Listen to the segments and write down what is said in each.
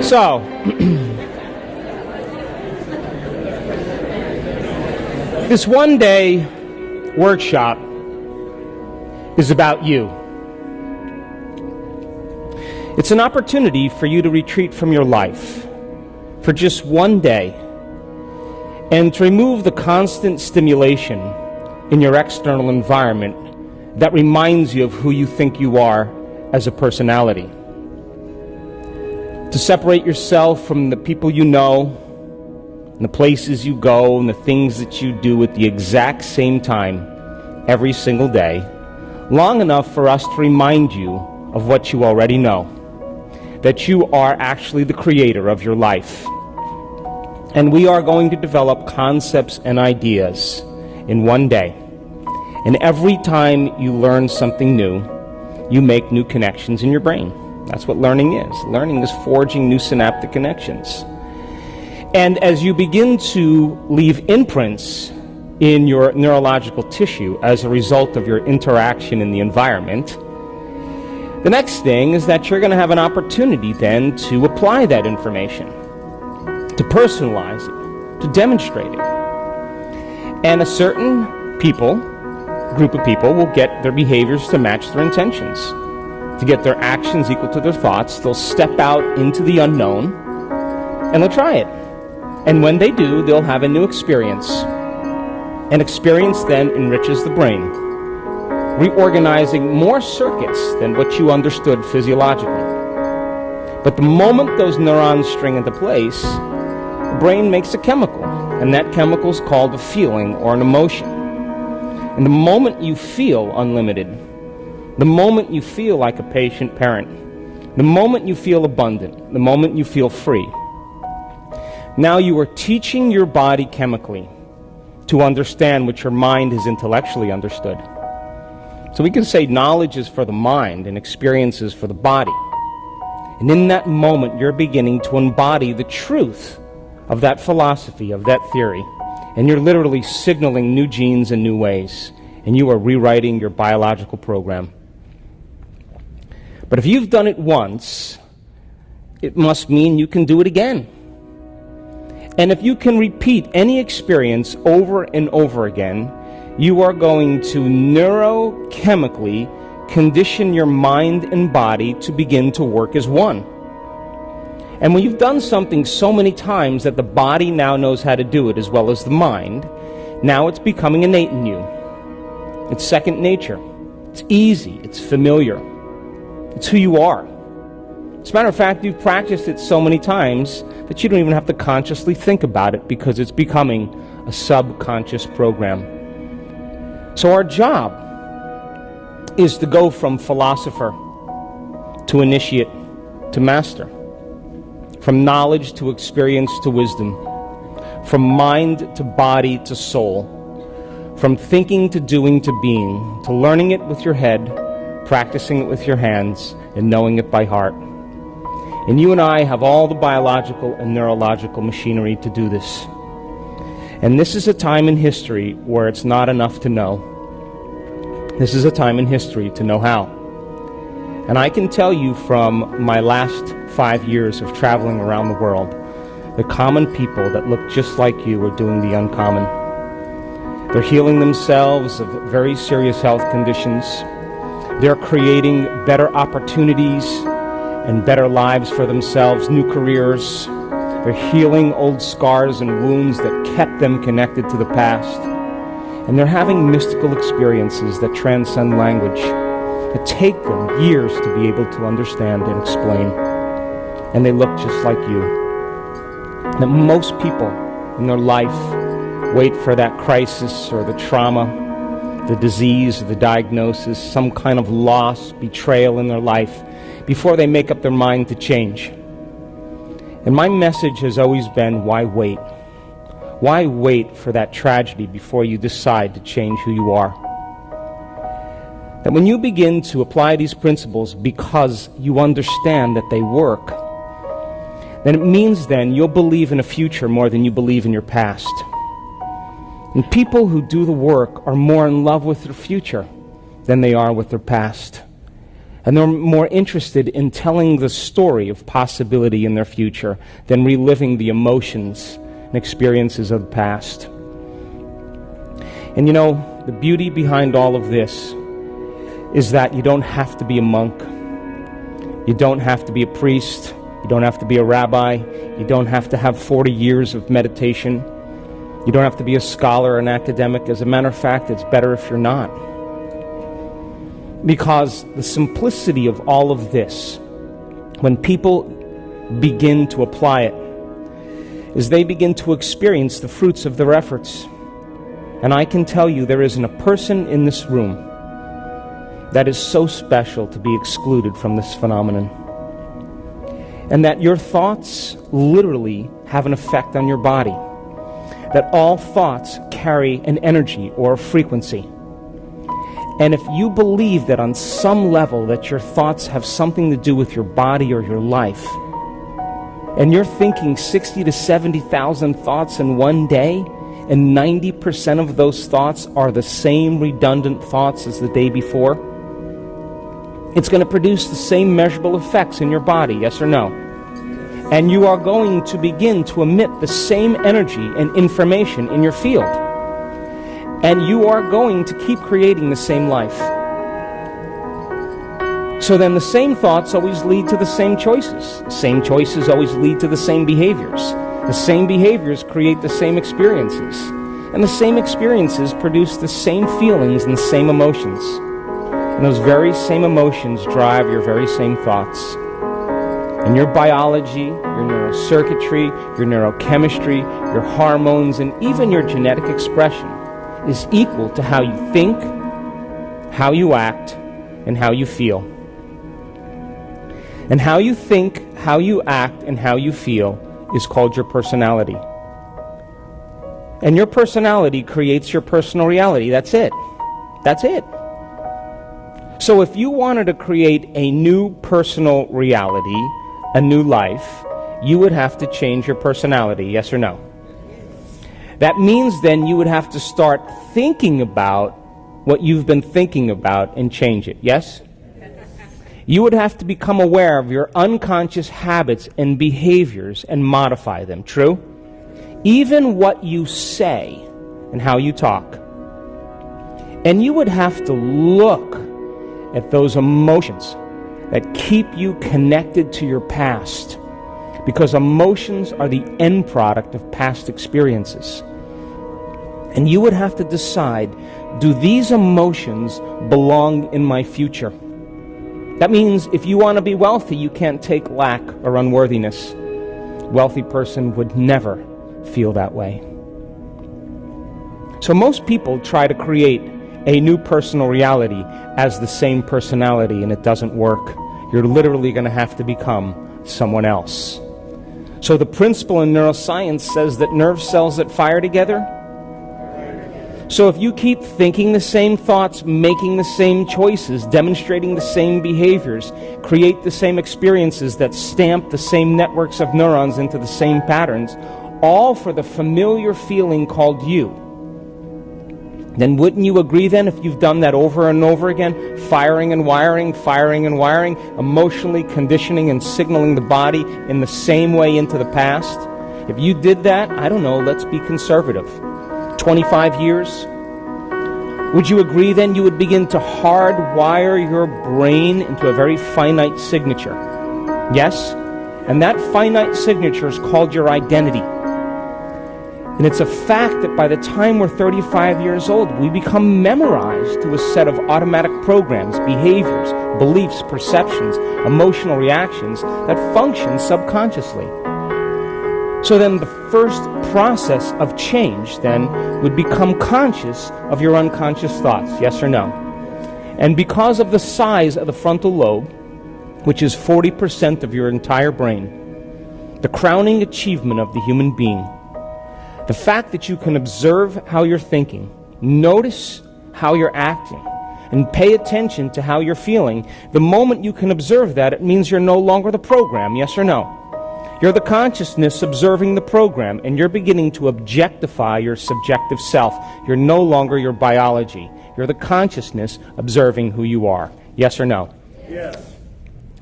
So, this one-day workshop is about you. It's an opportunity for you to retreat from your life for just one day and to remove the constant stimulation in your external environment that reminds you of who you think you are as a personality. To separate yourself from the people you know, and the places you go, and the things that you do at the exact same time every single day, long enough for us to remind you of what you already know, that you are actually the creator of your life. And we are going to develop concepts and ideas in one day. And every time you learn something new, you make new connections in your brain. That's what learning is. Learning is forging new synaptic connections. And as you begin to leave imprints in your neurological tissue as a result of your interaction in the environment, the next thing is that you're going to have an opportunity then to apply that information, to personalize it, to demonstrate it. And a certain group of people will get their behaviors to match their intentions. To get their actions equal to their thoughts, they'll step out into the unknown and they'll try it. And when they do, they'll have a new experience. An experience then enriches the brain, reorganizing more circuits than what you understood physiologically. But the moment those neurons string into place, the brain makes a chemical, and that chemical is called a feeling or an emotion. And the moment you feel unlimited, the moment you feel like a patient parent, the moment you feel abundant, the moment you feel free, now you are teaching your body chemically to understand what your mind has intellectually understood. So we can say knowledge is for the mind and experience is for the body. And in that moment, you're beginning to embody the truth of that philosophy, of that theory. And you're literally signaling new genes in new ways. And you are rewriting your biological program. But if you've done it once, it must mean you can do it again. And if you can repeat any experience over and over again, you are going to neurochemically condition your mind and body to begin to work as one. And when you've done something so many times that the body now knows how to do it as well as the mind, now it's becoming innate in you. It's second nature. It's easy. It's familiar. It's who you are. As a matter of fact, you've practiced it so many times that you don't even have to consciously think about it because it's becoming a subconscious program. So our job is to go from philosopher to initiate to master, from knowledge to experience to wisdom, from mind to body to soul, from thinking to doing to being, to learning it with your head, practicing it with your hands, and knowing it by heart. And you and I have all the biological and neurological machinery to do this. And this is a time in history where it's not enough to know. This is a time in history to know how. And I can tell you from my last 5 years of traveling around the world, the common people that look just like you are doing the uncommon. They're healing themselves of very serious health conditions. They're creating better opportunities and better lives for themselves, new careers. They're healing old scars and wounds that kept them connected to the past. And they're having mystical experiences that transcend language, that take them years to be able to understand and explain. And they look just like you. That most people in their life wait for that crisis or the trauma, the disease, or the diagnosis, some kind of loss, betrayal in their life before they make up their mind to change. And my message has always been, why wait? Why wait for that tragedy before you decide to change who you are? That when you begin to apply these principles because you understand that they work, then it means then you'll believe in a future more than you believe in your past. And people who do the work are more in love with their future than they are with their past. And they're more interested in telling the story of possibility in their future than reliving the emotions and experiences of the past. And you know, the beauty behind all of this is that you don't have to be a monk. You don't have to be a priest. You don't have to be a rabbi. You don't have to have 40 years of meditation. You don't have to be a scholar or an academic. As a matter of fact, it's better if you're not. Because the simplicity of all of this, when people begin to apply it, is they begin to experience the fruits of their efforts. And I can tell you there isn't a person in this room that is so special to be excluded from this phenomenon. And that your thoughts literally have an effect on your body. That all thoughts carry an energy or a frequency. And if you believe that on some level that your thoughts have something to do with your body or your life, and you're thinking 60 to 70,000 thoughts in one day, and 90% of those thoughts are the same redundant thoughts as the day before, it's going to produce the same measurable effects in your body, yes or no? And you are going to begin to emit the same energy and information in your field. And you are going to keep creating the same life. So then the same thoughts always lead to the same choices. The same choices always lead to the same behaviors. The same behaviors create the same experiences. And the same experiences produce the same feelings and the same emotions. And those very same emotions drive your very same thoughts. And your biology, your neurocircuitry, your neurochemistry, your hormones, and even your genetic expression is equal to how you think, how you act, and how you feel. And how you think, how you act, and how you feel is called your personality. And your personality creates your personal reality. That's it. That's it. So if you wanted to create a new personal reality, a new life, you would have to change your personality, yes or no? That means then you would have to start thinking about what you've been thinking about and change it, yes? You would have to become aware of your unconscious habits and behaviors and modify them, true? Even what you say and how you talk. And you would have to look at those emotions that keep you connected to your past, because emotions are the end product of past experiences. And you would have to decide, do these emotions belong in my future? That means if you want to be wealthy, you can't take lack or unworthiness. A wealthy person would never feel that way. So most people try to create a new personal reality as the same personality, and it doesn't work. You're literally going to have to become someone else. So the principle in neuroscience says that nerve cells that fire together. So if you keep thinking the same thoughts, making the same choices, demonstrating the same behaviors, create the same experiences that stamp the same networks of neurons into the same patterns, all for the familiar feeling called you, then wouldn't you agree then, if you've done that over and over again, firing and wiring, emotionally conditioning and signaling the body in the same way into the past? If you did that, I don't know, let's be conservative, 25 years, would you agree then you would begin to hardwire your brain into a very finite signature? Yes? And that finite signature is called your identity. And it's a fact that by the time we're 35 years old, we become memorized to a set of automatic programs, behaviors, beliefs, perceptions, emotional reactions that function subconsciously. So then the first process of change then would become conscious of your unconscious thoughts, yes or no? And because of the size of the frontal lobe, which is 40% of your entire brain, the crowning achievement of the human being, the fact that you can observe how you're thinking, notice how you're acting, and pay attention to how you're feeling, the moment you can observe that, it means you're no longer the program, yes or no? You're the consciousness observing the program, and you're beginning to objectify your subjective self. You're no longer your biology. You're the consciousness observing who you are, yes or no?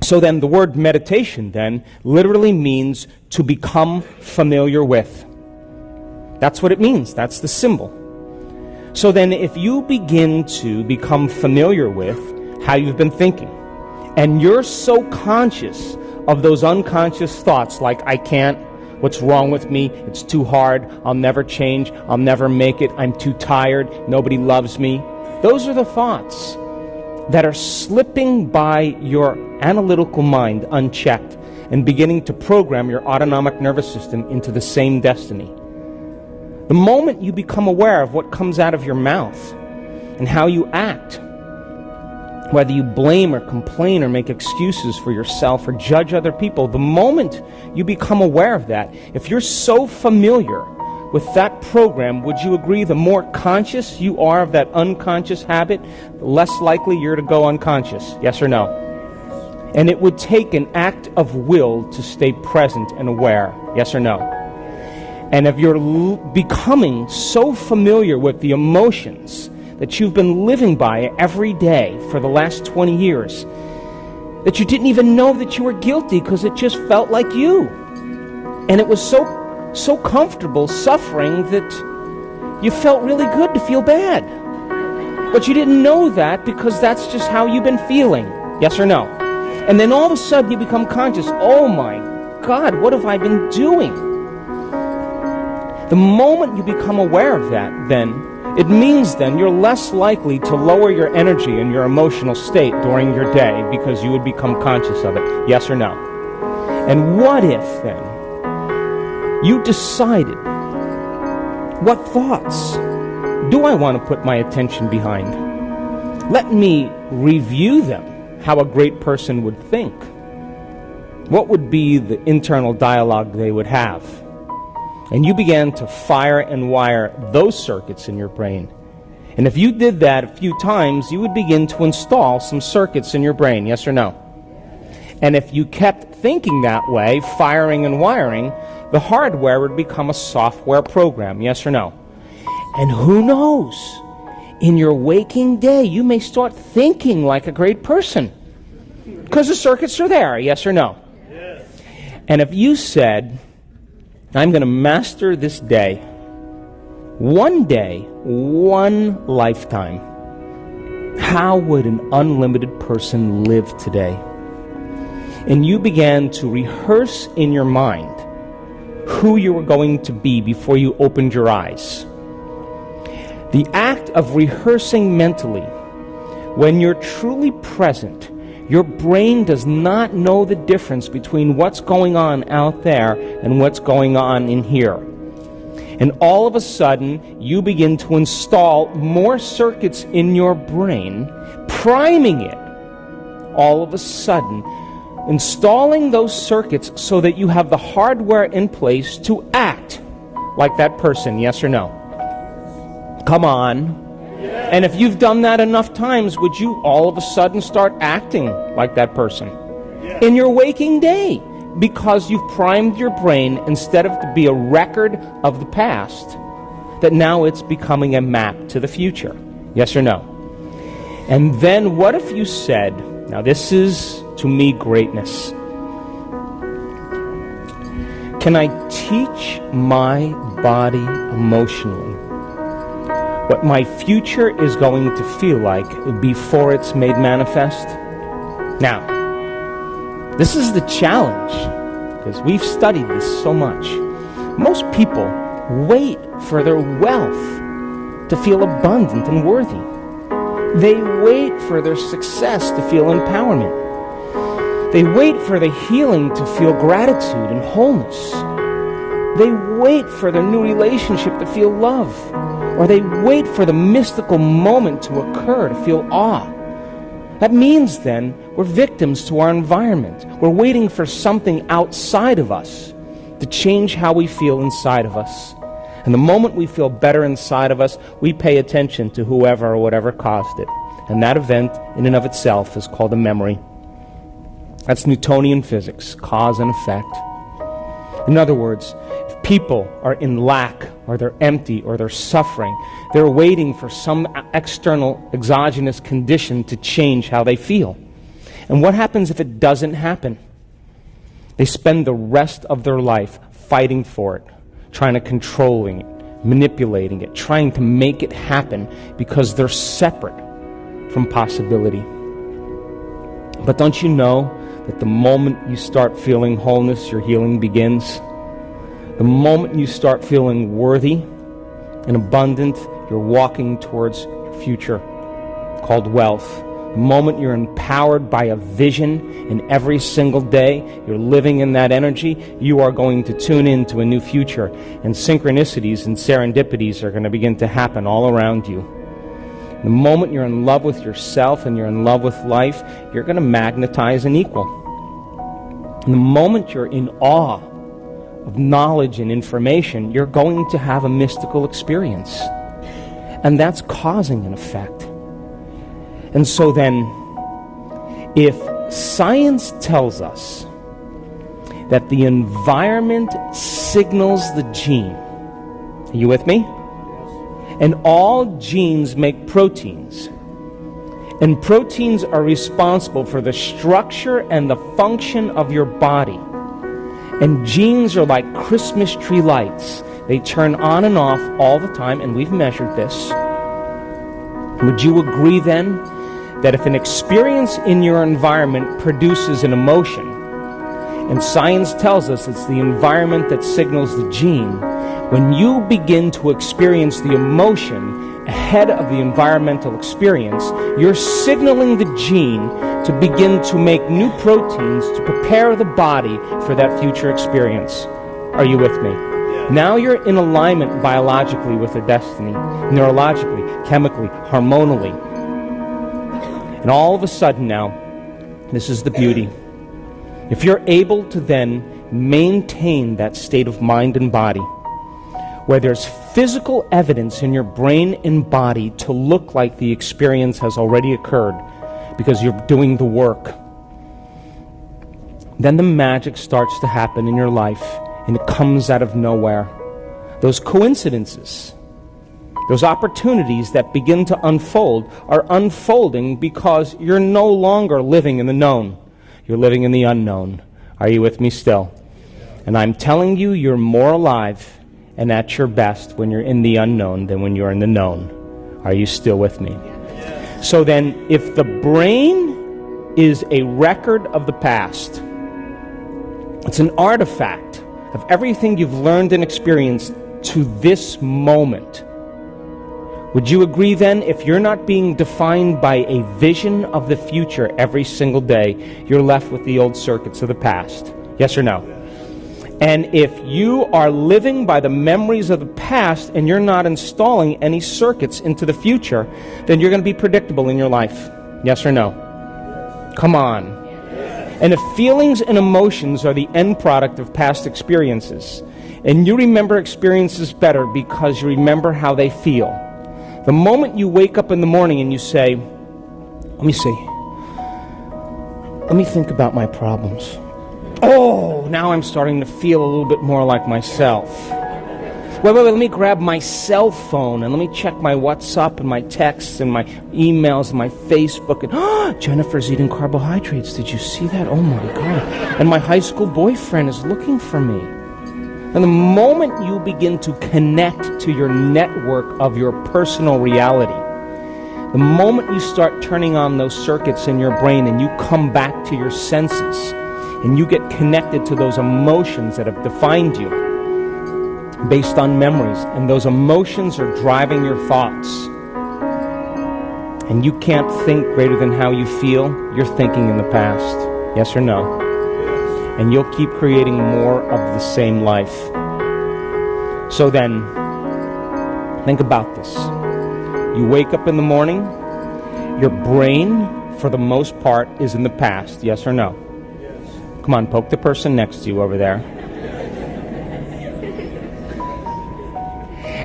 So then the word meditation then literally means to become familiar with. That's what it means. That's the symbol. So then if you begin to become familiar with how you've been thinking, and you're so conscious of those unconscious thoughts like, I can't, what's wrong with me, it's too hard, I'll never change, I'll never make it, I'm too tired, nobody loves me. Those are the thoughts that are slipping by your analytical mind unchecked and beginning to program your autonomic nervous system into the same destiny. The moment you become aware of what comes out of your mouth and how you act, whether you blame or complain or make excuses for yourself or judge other people, the moment you become aware of that, if you're so familiar with that program, would you agree the more conscious you are of that unconscious habit, the less likely you're to go unconscious? Yes or no? And it would take an act of will to stay present and aware. Yes or no? And if you're becoming so familiar with the emotions that you've been living by every day for the last 20 years, that you didn't even know that you were guilty because it just felt like you. And it was so comfortable suffering that you felt really good to feel bad. But you didn't know that because that's just how you've been feeling. Yes or no? And then all of a sudden you become conscious, oh my God, what have I been doing? The moment you become aware of that, then, it means then you're less likely to lower your energy and your emotional state during your day because you would become conscious of it. Yes or no? And what if then you decided, what thoughts do I want to put my attention behind? Let me review them, how a great person would think. What would be the internal dialogue they would have? And you began to fire and wire those circuits in your brain. And if you did that a few times, you would begin to install some circuits in your brain, yes or no? And if you kept thinking that way, firing and wiring, the hardware would become a software program, yes or no? And who knows? In your waking day, you may start thinking like a great person. Because the circuits are there, yes or no? Yes. And if you said, I'm going to master this day, one lifetime, how would an unlimited person live today? And you began to rehearse in your mind who you were going to be before you opened your eyes. The act of rehearsing mentally, when you're truly present, your brain does not know the difference between what's going on out there and what's going on in here. And all of a sudden, you begin to install more circuits in your brain, priming it. All of a sudden, installing those circuits so that you have the hardware in place to act like that person, yes or no? Come on. And if you've done that enough times, would you all of a sudden start acting like that person in your waking day? Because you've primed your brain, instead of to be a record of the past, that now it's becoming a map to the future. Yes or no? And then what if you said, now this is, to me, greatness. Can I teach my body emotionally what my future is going to feel like before it's made manifest? Now, this is the challenge, because we've studied this so much. Most people wait for their wealth to feel abundant and worthy. They wait for their success to feel empowerment. They wait for the healing to feel gratitude and wholeness. They wait for their new relationship to feel love. Or they wait for the mystical moment to occur to feel awe. That means then we're victims to our environment. We're waiting for something outside of us to change how we feel inside of us. And the moment we feel better inside of us, we pay attention to whoever or whatever caused it. And that event in and of itself is called a memory. That's Newtonian physics, cause and effect. In other words, if people are in lack, or they're empty, or they're suffering, they're waiting for some external exogenous condition to change how they feel. And what happens if it doesn't happen? They spend the rest of their life fighting for it, trying to controlling it, manipulating it, trying to make it happen because they're separate from possibility. But don't you know that the moment you start feeling wholeness, your healing begins? The moment you start feeling worthy and abundant, you're walking towards your future called wealth. The moment you're empowered by a vision, and every single day you're living in that energy, you are going to tune into a new future, and synchronicities and serendipities are going to begin to happen all around you. The moment you're in love with yourself and you're in love with life, you're going to magnetize an equal. And the moment you're in awe of knowledge and information, you're going to have a mystical experience. And that's causing an effect. And so then, if science tells us that the environment signals the gene, are you with me? And all genes make proteins. And proteins are responsible for the structure and the function of your body. And genes are like Christmas tree lights. They turn on and off all the time, and we've measured this. Would you agree then that if an experience in your environment produces an emotion, and science tells us it's the environment that signals the gene, when you begin to experience the emotion ahead of the environmental experience, you're signaling the gene to begin to make new proteins to prepare the body for that future experience. Are you with me? Yeah. Now you're in alignment biologically with your destiny, neurologically, chemically, hormonally. And all of a sudden now, this is the beauty. If you're able to then maintain that state of mind and body, where there's physical evidence in your brain and body to look like the experience has already occurred because you're doing the work, then the magic starts to happen in your life, and it comes out of nowhere. Those coincidences, those opportunities that begin to unfold are unfolding because you're no longer living in the known. You're living in the unknown. Are you with me still? And I'm telling you, you're more alive and at your best when you're in the unknown than when you're in the known. Are you still with me? Yes. So then, if the brain is a record of the past, it's an artifact of everything you've learned and experienced to this moment. Would you agree then, if you're not being defined by a vision of the future every single day, you're left with the old circuits of the past? Yes or no? And if you are living by the memories of the past and you're not installing any circuits into the future, then you're going to be predictable in your life. Yes or no? Come on. And if feelings and emotions are the end product of past experiences, and you remember experiences better because you remember how they feel, the moment you wake up in the morning and you say, let me think about my problems. Oh, now I'm starting to feel a little bit more like myself. Wait, let me grab my cell phone and let me check my WhatsApp and my texts and my emails and my Facebook. And Jennifer's eating carbohydrates. Did you see that? Oh my God. And my high school boyfriend is looking for me. And the moment you begin to connect to your network of your personal reality, the moment you start turning on those circuits in your brain and you come back to your senses, and you get connected to those emotions that have defined you based on memories, and those emotions are driving your thoughts, and you can't think greater than how you feel, you're thinking in the past. Yes or no? And you'll keep creating more of the same life. So then, think about this. You wake up in the morning, your brain, for the most part, is in the past. Yes or no? Come on, poke the person next to you over there.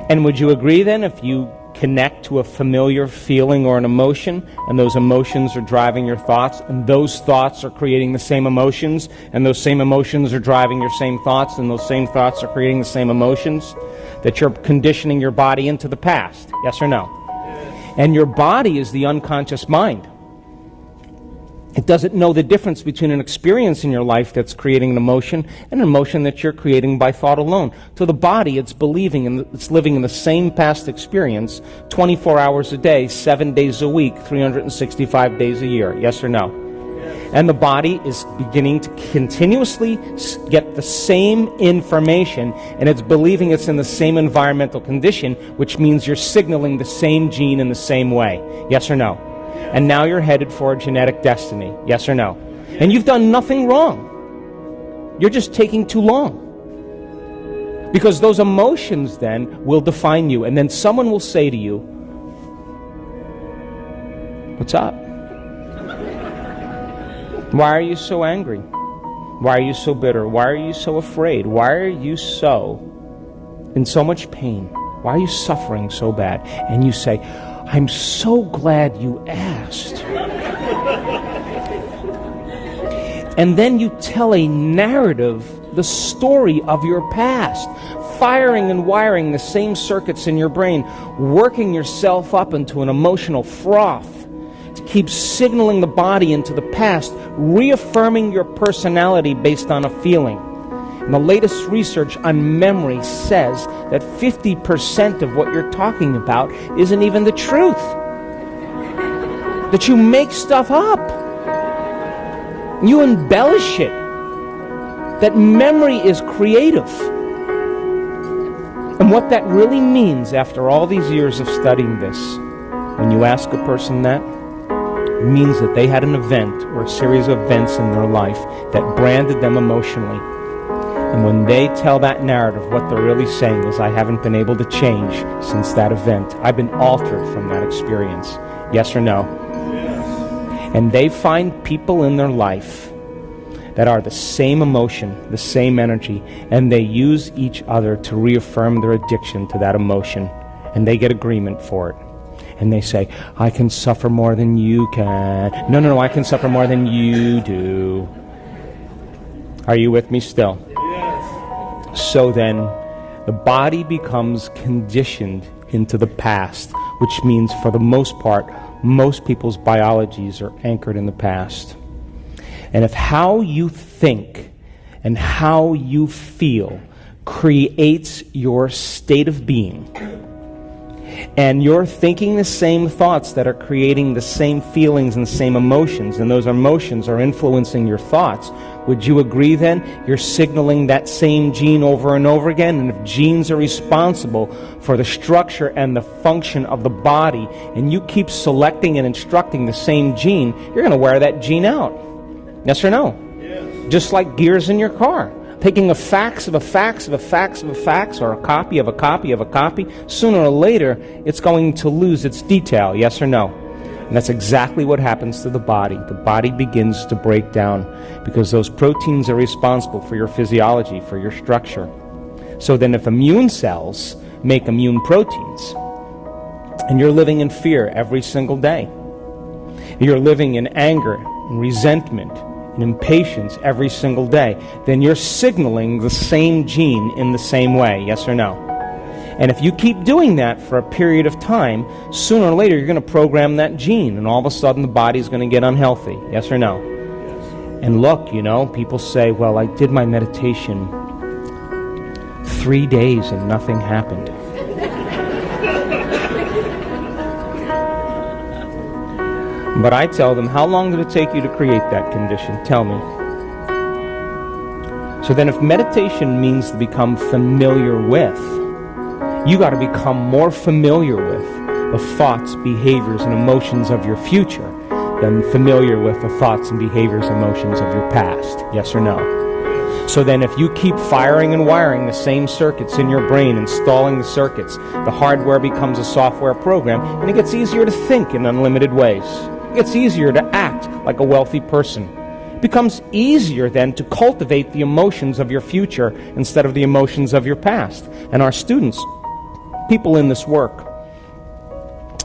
And would you agree then, if you connect to a familiar feeling or an emotion, and those emotions are driving your thoughts, and those thoughts are creating the same emotions, and those same emotions are driving your same thoughts, and those same thoughts are creating the same emotions, that you're conditioning your body into the past? Yes or no? Yes. And your body is the unconscious mind. It doesn't know the difference between an experience in your life that's creating an emotion and an emotion that you're creating by thought alone. To the body, it's believing and it's living in the same past experience 24 hours a day, 7 days a week, 365 days a year. Yes or no? Yes. And the body is beginning to continuously get the same information, and it's believing it's in the same environmental condition, which means you're signaling the same gene in the same way. Yes or no? And now you're headed for a genetic destiny. Yes or no? And you've done nothing wrong. You're just taking too long. Because those emotions then will define you. And then someone will say to you, "What's up? Why are you so angry? Why are you so bitter? Why are you so afraid? Why are you so in so much pain? Why are you suffering so bad?" And you say, "I'm so glad you asked." And then you tell a narrative, the story of your past, firing and wiring the same circuits in your brain, working yourself up into an emotional froth to keep signaling the body into the past, reaffirming your personality based on a feeling. And the latest research on memory says that 50% of what you're talking about isn't even the truth. That you make stuff up. You embellish it. That memory is creative. And what that really means after all these years of studying this, when you ask a person that, it means that they had an event or a series of events in their life that branded them emotionally. And when they tell that narrative, what they're really saying is, "I haven't been able to change since that event. I've been altered from that experience." Yes or no? Yes. And they find people in their life that are the same emotion, the same energy, and they use each other to reaffirm their addiction to that emotion. And they get agreement for it. And they say, "I can suffer more than you can." No, I can suffer more than you do. Are you with me still? So then, the body becomes conditioned into the past, which means for the most part, most people's biologies are anchored in the past. And if how you think and how you feel creates your state of being, and you're thinking the same thoughts that are creating the same feelings and the same emotions, and those emotions are influencing your thoughts, would you agree then you're signaling that same gene over and over again? And if genes are responsible for the structure and the function of the body, and you keep selecting and instructing the same gene, you're going to wear that gene out. Yes or no? Yes. Just like gears in your car. Taking a fax of a fax of a fax of a fax, or a copy of a copy of a copy, sooner or later it's going to lose its detail. Yes or no? And that's exactly what happens to the body. The body begins to break down because those proteins are responsible for your physiology, for your structure. So then if immune cells make immune proteins, and you're living in fear every single day, you're living in anger and resentment and impatience every single day, then you're signaling the same gene in the same way. Yes or no? And if you keep doing that for a period of time, sooner or later you're going to program that gene, and all of a sudden the body's going to get unhealthy. Yes or no? Yes. And look, people say, "Well, I did my meditation 3 days and nothing happened." But I tell them, how long did it take you to create that condition? Tell me. So then if meditation means to become familiar with, you got to become more familiar with the thoughts, behaviors, and emotions of your future than familiar with the thoughts and behaviors, emotions of your past. Yes or no? So then if you keep firing and wiring the same circuits in your brain, installing the circuits, the hardware becomes a software program, and it gets easier to think in unlimited ways. It gets easier to act like a wealthy person. It becomes easier then to cultivate the emotions of your future instead of the emotions of your past. And our students, people in this work,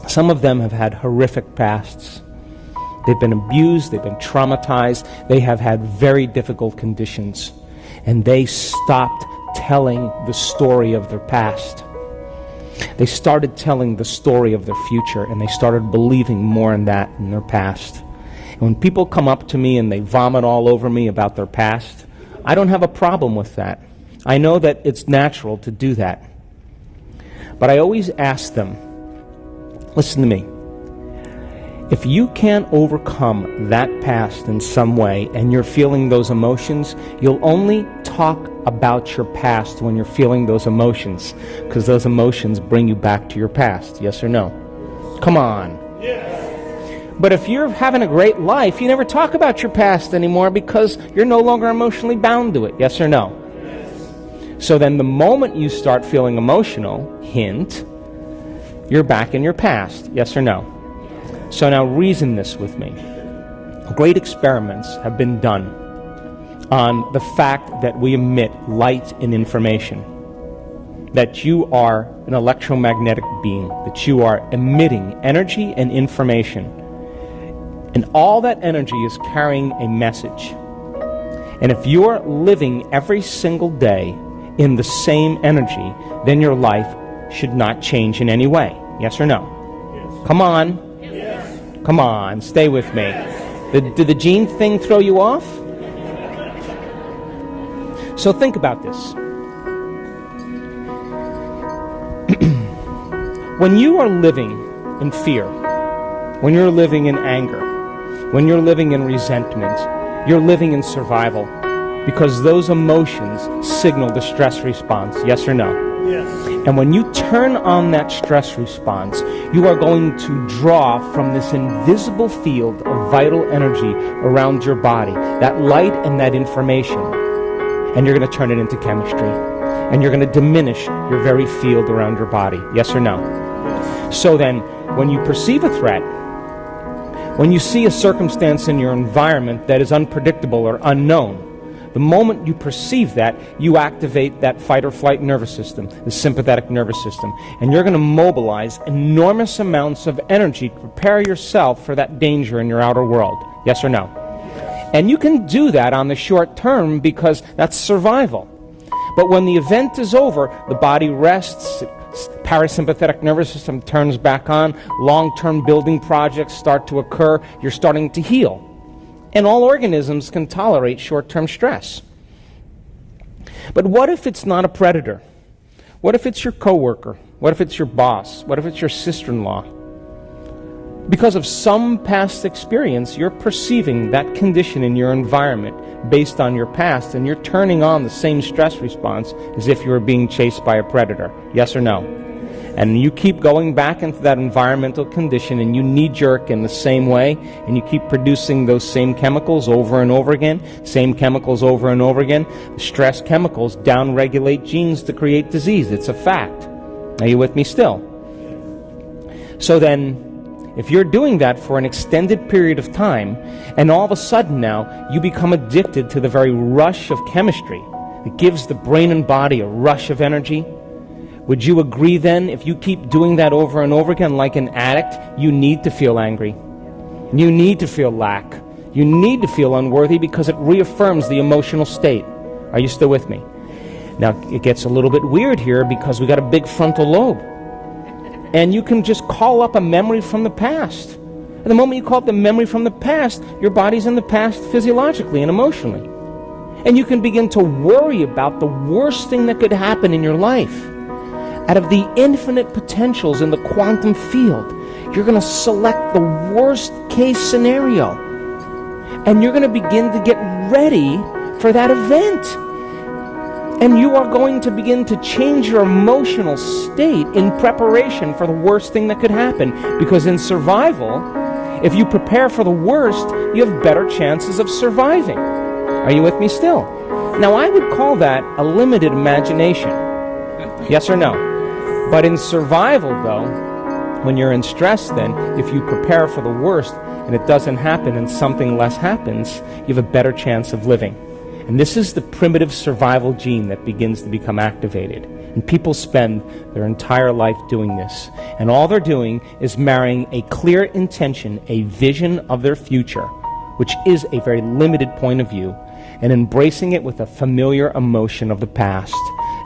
some of them have had horrific pasts. They've been abused, they've been traumatized, they have had very difficult conditions. And they stopped telling the story of their past. They started telling the story of their future, and they started believing more in that in their past. And when people come up to me and they vomit all over me about their past, I don't have a problem with that. I know that it's natural to do that. But I always ask them, listen to me, if you can't overcome that past in some way and you're feeling those emotions, you'll only talk about your past when you're feeling those emotions, because those emotions bring you back to your past. Yes or no? Come on. Yes. But if you're having a great life, you never talk about your past anymore because you're no longer emotionally bound to it. Yes or no? Yes. So then the moment you start feeling emotional, hint, you're back in your past. Yes or no? So now reason this with me. Great experiments have been done on the fact that we emit light and information, that you are an electromagnetic being, that you are emitting energy and information, and all that energy is carrying a message. And if you're living every single day in the same energy, then your life should not change in any way. Yes or no? Yes. Come on. Yes. Come on, stay with me. Did the gene thing throw you off? So think about this. When you are living in fear, when you're living in anger, when you're living in resentment, you're living in survival, because those emotions signal the stress response. Yes or no? Yes. And when you turn on that stress response, you are going to draw from this invisible field of vital energy around your body, that light and that information, and you're going to turn it into chemistry. And you're going to diminish your very field around your body. Yes or no? Yes. So then, when you perceive a threat, when you see a circumstance in your environment that is unpredictable or unknown, the moment you perceive that, you activate that fight or flight nervous system, the sympathetic nervous system, and you're going to mobilize enormous amounts of energy to prepare yourself for that danger in your outer world. Yes or no? And you can do that on the short term because that's survival. But when the event is over, the body rests, parasympathetic nervous system turns back on, long-term building projects start to occur, you're starting to heal. And all organisms can tolerate short-term stress. But what if it's not a predator? What if it's your coworker? What if it's your boss? What if it's your sister-in-law? Because of some past experience, you're perceiving that condition in your environment based on your past, and you're turning on the same stress response as if you were being chased by a predator. Yes or no? And you keep going back into that environmental condition, and you knee-jerk in the same way, and you keep producing those same chemicals over and over again, same chemicals over and over again. The stress chemicals downregulate genes to create disease. It's a fact. Are you with me still? So then, if you're doing that for an extended period of time, and all of a sudden now you become addicted to the very rush of chemistry that gives the brain and body a rush of energy, would you agree then, if you keep doing that over and over again like an addict, you need to feel angry. You need to feel lack. You need to feel unworthy because it reaffirms the emotional state. Are you still with me? Now, it gets a little bit weird here because we got a big frontal lobe. And you can just call up a memory from the past. And the moment you call up the memory from the past, your body's in the past physiologically and emotionally. And you can begin to worry about the worst thing that could happen in your life. Out of the infinite potentials in the quantum field, you're going to select the worst case scenario. And you're going to begin to get ready for that event. And you are going to begin to change your emotional state in preparation for the worst thing that could happen. Because in survival, if you prepare for the worst, you have better chances of surviving. Are you with me still? Now, I would call that a limited imagination. Yes or no? But in survival, though, when you're in stress, then, if you prepare for the worst and it doesn't happen and something less happens, you have a better chance of living. And this is the primitive survival gene that begins to become activated. And people spend their entire life doing this. And all they're doing is marrying a clear intention, a vision of their future, which is a very limited point of view, and embracing it with a familiar emotion of the past.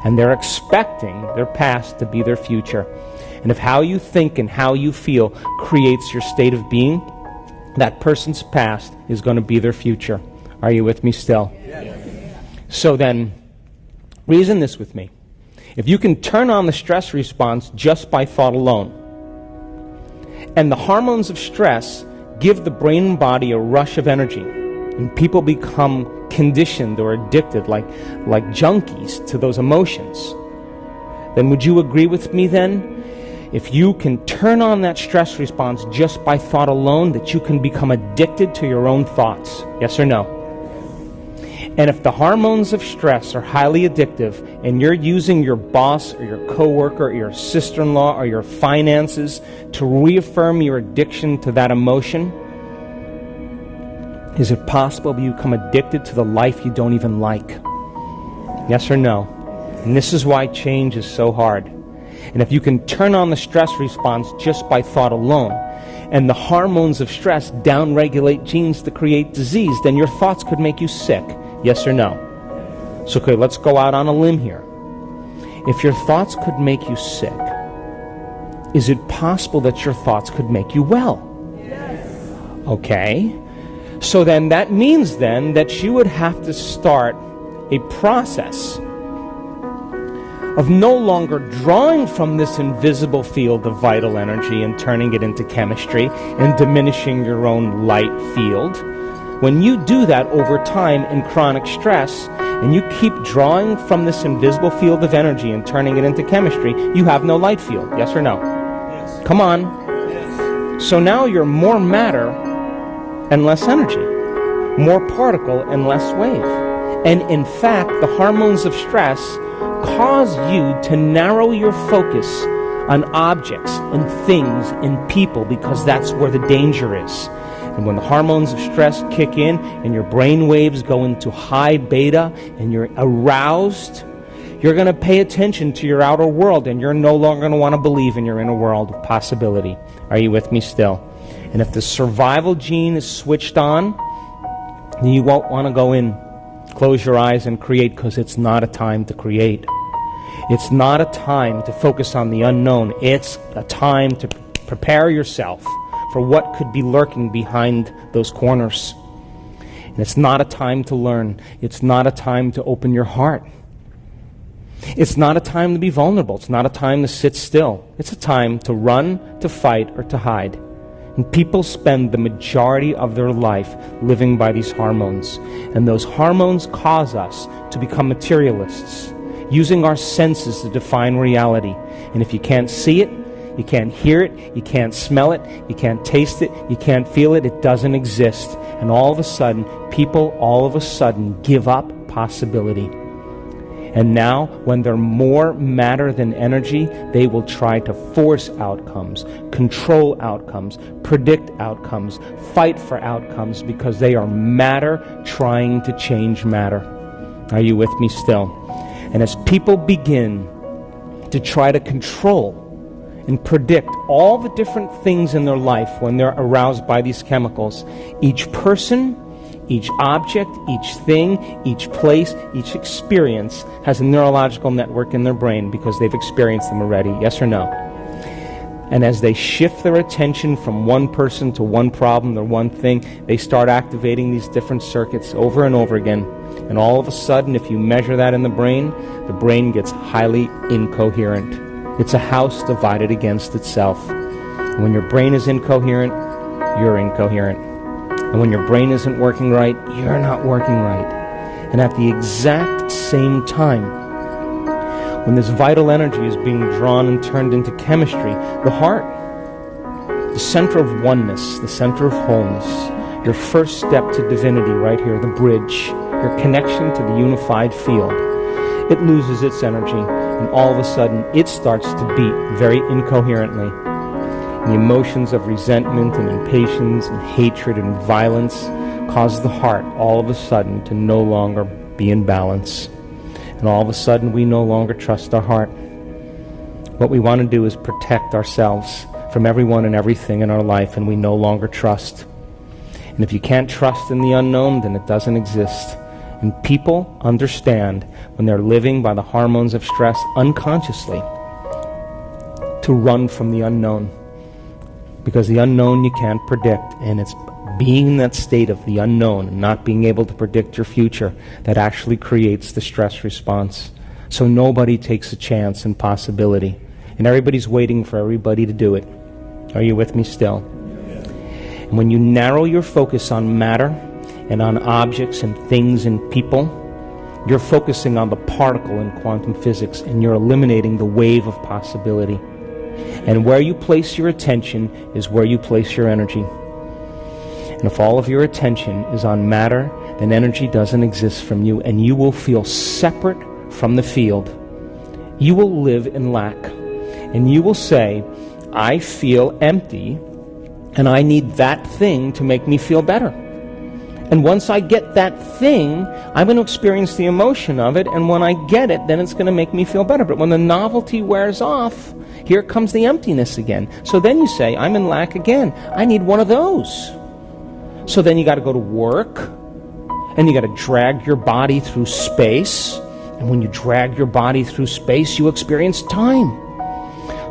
And they're expecting their past to be their future. And if how you think and how you feel creates your state of being, that person's past is going to be their future. Are you with me still? Yes. So then, reason this with me. If you can turn on the stress response just by thought alone, and the hormones of stress give the brain and body a rush of energy, and people become conditioned or addicted like junkies to those emotions, then would you agree with me then? If you can turn on that stress response just by thought alone, that you can become addicted to your own thoughts. Yes or no? And if the hormones of stress are highly addictive, and you're using your boss or your coworker or your sister-in-law or your finances to reaffirm your addiction to that emotion, is it possible you become addicted to the life you don't even like? Yes or no? And this is why change is so hard. And if you can turn on the stress response just by thought alone, and the hormones of stress downregulate genes to create disease, then your thoughts could make you sick. Yes or no? So okay, let's go out on a limb here. If your thoughts could make you sick, is it possible that your thoughts could make you well? Yes. Okay. So then that means then that you would have to start a process of no longer drawing from this invisible field of vital energy and turning it into chemistry and diminishing your own light field. When you do that over time in chronic stress, and you keep drawing from this invisible field of energy and turning it into chemistry, you have no light field. Yes or no? Yes. Come on. Yes. So now you're more matter and less energy, more particle and less wave. And in fact, the hormones of stress cause you to narrow your focus on objects and things and people, because that's where the danger is. And when the hormones of stress kick in and your brain waves go into high beta and you're aroused, you're going to pay attention to your outer world, and you're no longer going to want to believe in your inner world of possibility. Are you with me still? And if the survival gene is switched on, then you won't want to go in, close your eyes and create, because it's not a time to create. It's not a time to focus on the unknown. It's a time to prepare yourself for what could be lurking behind those corners. And it's not a time to learn. It's not a time to open your heart. It's not a time to be vulnerable. It's not a time to sit still. It's a time to run, to fight, or to hide. And people spend the majority of their life living by these hormones. And those hormones cause us to become materialists, using our senses to define reality. And if you can't see it, you can't hear it, you can't smell it, you can't taste it, you can't feel it, it doesn't exist. And all of a sudden, people all of a sudden give up possibility. And now, when they're more matter than energy, they will try to force outcomes, control outcomes, predict outcomes, fight for outcomes, because they are matter trying to change matter. Are you with me still? And as people begin to try to control and predict all the different things in their life when they're aroused by these chemicals, each person, each object, each thing, each place, each experience has a neurological network in their brain because they've experienced them already. Yes or no? And as they shift their attention from one person to one problem or one thing, they start activating these different circuits over and over again. And all of a sudden, if you measure that in the brain gets highly incoherent. It's a house divided against itself. And when your brain is incoherent, you're incoherent. And when your brain isn't working right, you're not working right. And at the exact same time, when this vital energy is being drawn and turned into chemistry, the heart, the center of oneness, the center of wholeness, your first step to divinity right here, the bridge, your connection to the unified field, it loses its energy, and all of a sudden it starts to beat very incoherently. And the emotions of resentment and impatience and hatred and violence cause the heart all of a sudden to no longer be in balance. And all of a sudden we no longer trust our heart. What we want to do is protect ourselves from everyone and everything in our life, and we no longer trust. And if you can't trust in the unknown, then it doesn't exist. And people understand when they're living by the hormones of stress unconsciously to run from the unknown. Because the unknown you can't predict, and it's being in that state of the unknown and not being able to predict your future, that actually creates the stress response. So nobody takes a chance and possibility. And everybody's waiting for everybody to do it. Are you with me still? And when you narrow your focus on matter and on objects and things and people, you're focusing on the particle in quantum physics, and you're eliminating the wave of possibility. And where you place your attention is where you place your energy. And if all of your attention is on matter, then energy doesn't exist from you, and you will feel separate from the field. You will live in lack, and you will say, I feel empty, and I need that thing to make me feel better. And once I get that thing, I'm going to experience the emotion of it, and when I get it, then it's going to make me feel better. But when the novelty wears off, here comes the emptiness again. So then you say, I'm in lack again. I need one of those. So then you got to go to work, and you got to drag your body through space. And when you drag your body through space, you experience time.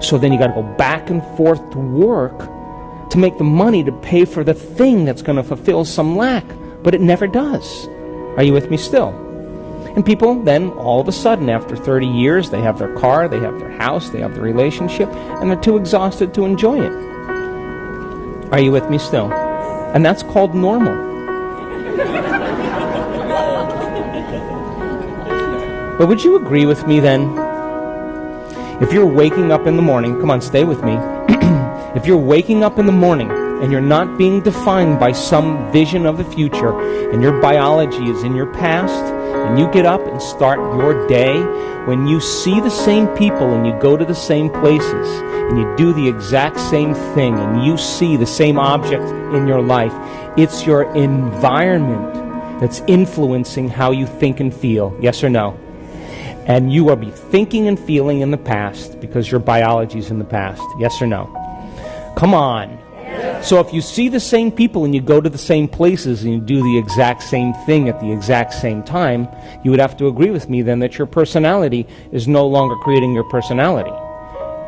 So then you got to go back and forth to work to make the money to pay for the thing that's going to fulfill some lack. But it never does. Are you with me still? And people then, all of a sudden, after 30 years, they have their car, they have their house, they have their relationship, and they're too exhausted to enjoy it. Are you with me still? And that's called normal. But would you agree with me then? If you're waking up in the morning, come on, stay with me. If you're waking up in the morning and you're not being defined by some vision of the future, and your biology is in your past, and you get up and start your day, when you see the same people and you go to the same places and you do the exact same thing and you see the same object in your life, it's your environment that's influencing how you think and feel. Yes or no? And you will be thinking and feeling in the past because your biology is in the past. Yes or no? Come on. So if you see the same people and you go to the same places and you do the exact same thing at the exact same time, you would have to agree with me then that your personality is no longer creating your personality.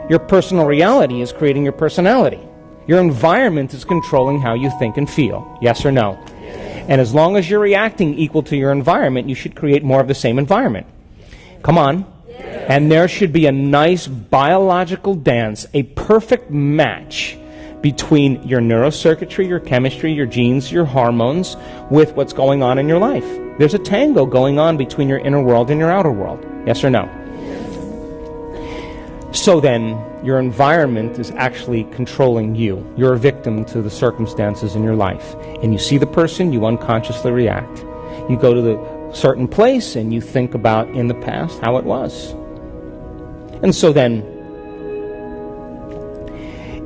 Your personal reality is creating your personality. Your environment is controlling how you think and feel. Yes or no? Yes. And as long as you're reacting equal to your environment, you should create more of the same environment. Come on. Yes. And there should be a nice biological dance, a perfect match between your neurocircuitry, your chemistry, your genes, your hormones, with what's going on in your life. There's a tango going on between your inner world and your outer world. Yes or no? Yes. So then, your environment is actually controlling you. You're a victim to the circumstances in your life. And you see the person, you unconsciously react. You go to the certain place and you think about in the past how it was. And so then,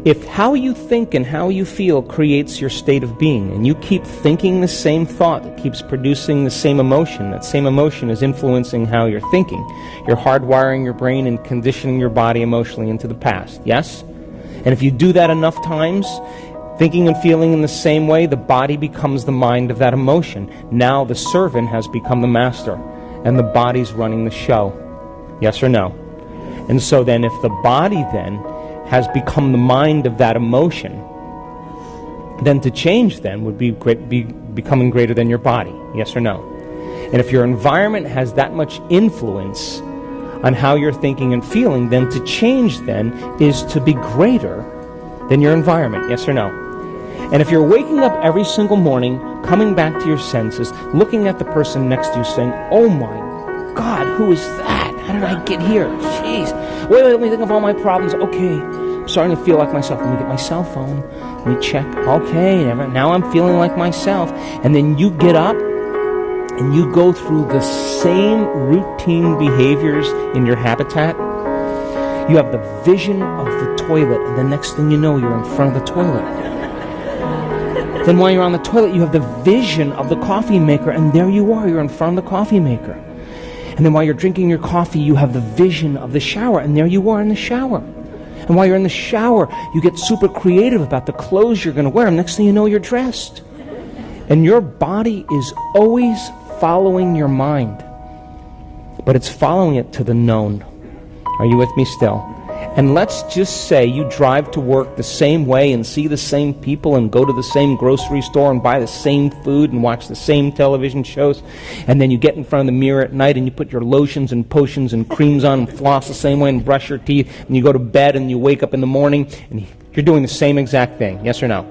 if how you think and how you feel creates your state of being, and you keep thinking the same thought that keeps producing the same emotion, that same emotion is influencing how you're thinking. You're hardwiring your brain and conditioning your body emotionally into the past, yes? And if you do that enough times, thinking and feeling in the same way, the body becomes the mind of that emotion. Now the servant has become the master, and the body's running the show. Yes or no? And so then if the body then has become the mind of that emotion, then to change then would be becoming greater than your body. Yes or no? And if your environment has that much influence on how you're thinking and feeling, then to change then is to be greater than your environment. Yes or no? And if you're waking up every single morning, coming back to your senses, looking at the person next to you saying, oh my God, who is that? How did I get here? Jeez. Wait, let me think of all my problems. Okay, I'm starting to feel like myself. Let me get my cell phone. Let me check. Okay, now I'm feeling like myself. And then you get up and you go through the same routine behaviors in your habitat. You have the vision of the toilet, and the next thing you know, you're in front of the toilet. Then while you're on the toilet, you have the vision of the coffee maker, and there you are, you're in front of the coffee maker. And then while you're drinking your coffee, you have the vision of the shower, and there you are in the shower. And while you're in the shower, you get super creative about the clothes you're going to wear, and next thing you know, you're dressed. And your body is always following your mind, but it's following it to the known. Are you with me still? And let's just say you drive to work the same way and see the same people and go to the same grocery store and buy the same food and watch the same television shows. And then you get in front of the mirror at night and you put your lotions and potions and creams on and floss the same way and brush your teeth. And you go to bed and you wake up in the morning and you're doing the same exact thing. Yes or no?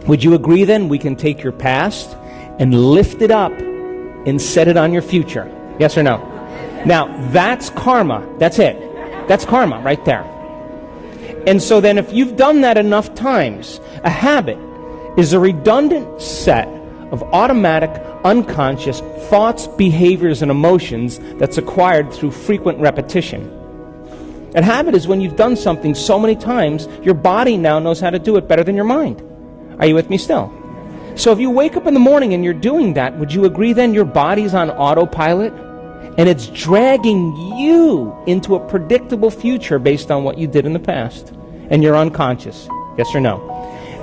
Would you agree then we can take your past and lift it up and set it on your future? Yes or no? Now, that's karma. That's it. That's karma right there. And so then if you've done that enough times, a habit is a redundant set of automatic, unconscious thoughts, behaviors, and emotions that's acquired through frequent repetition. A habit is when you've done something so many times, your body now knows how to do it better than your mind. Are you with me still? So if you wake up in the morning and you're doing that, would you agree then your body's on autopilot? And it's dragging you into a predictable future based on what you did in the past. And you're unconscious. Yes or no?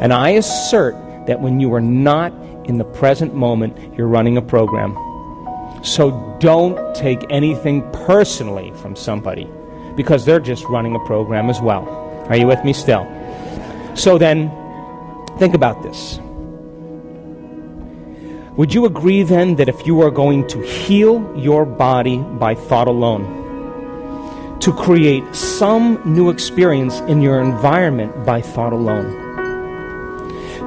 And I assert that when you are not in the present moment, you're running a program. So don't take anything personally from somebody, because they're just running a program as well. Are you with me still? So then, think about this. Would you agree then that if you are going to heal your body by thought alone, to create some new experience in your environment by thought alone,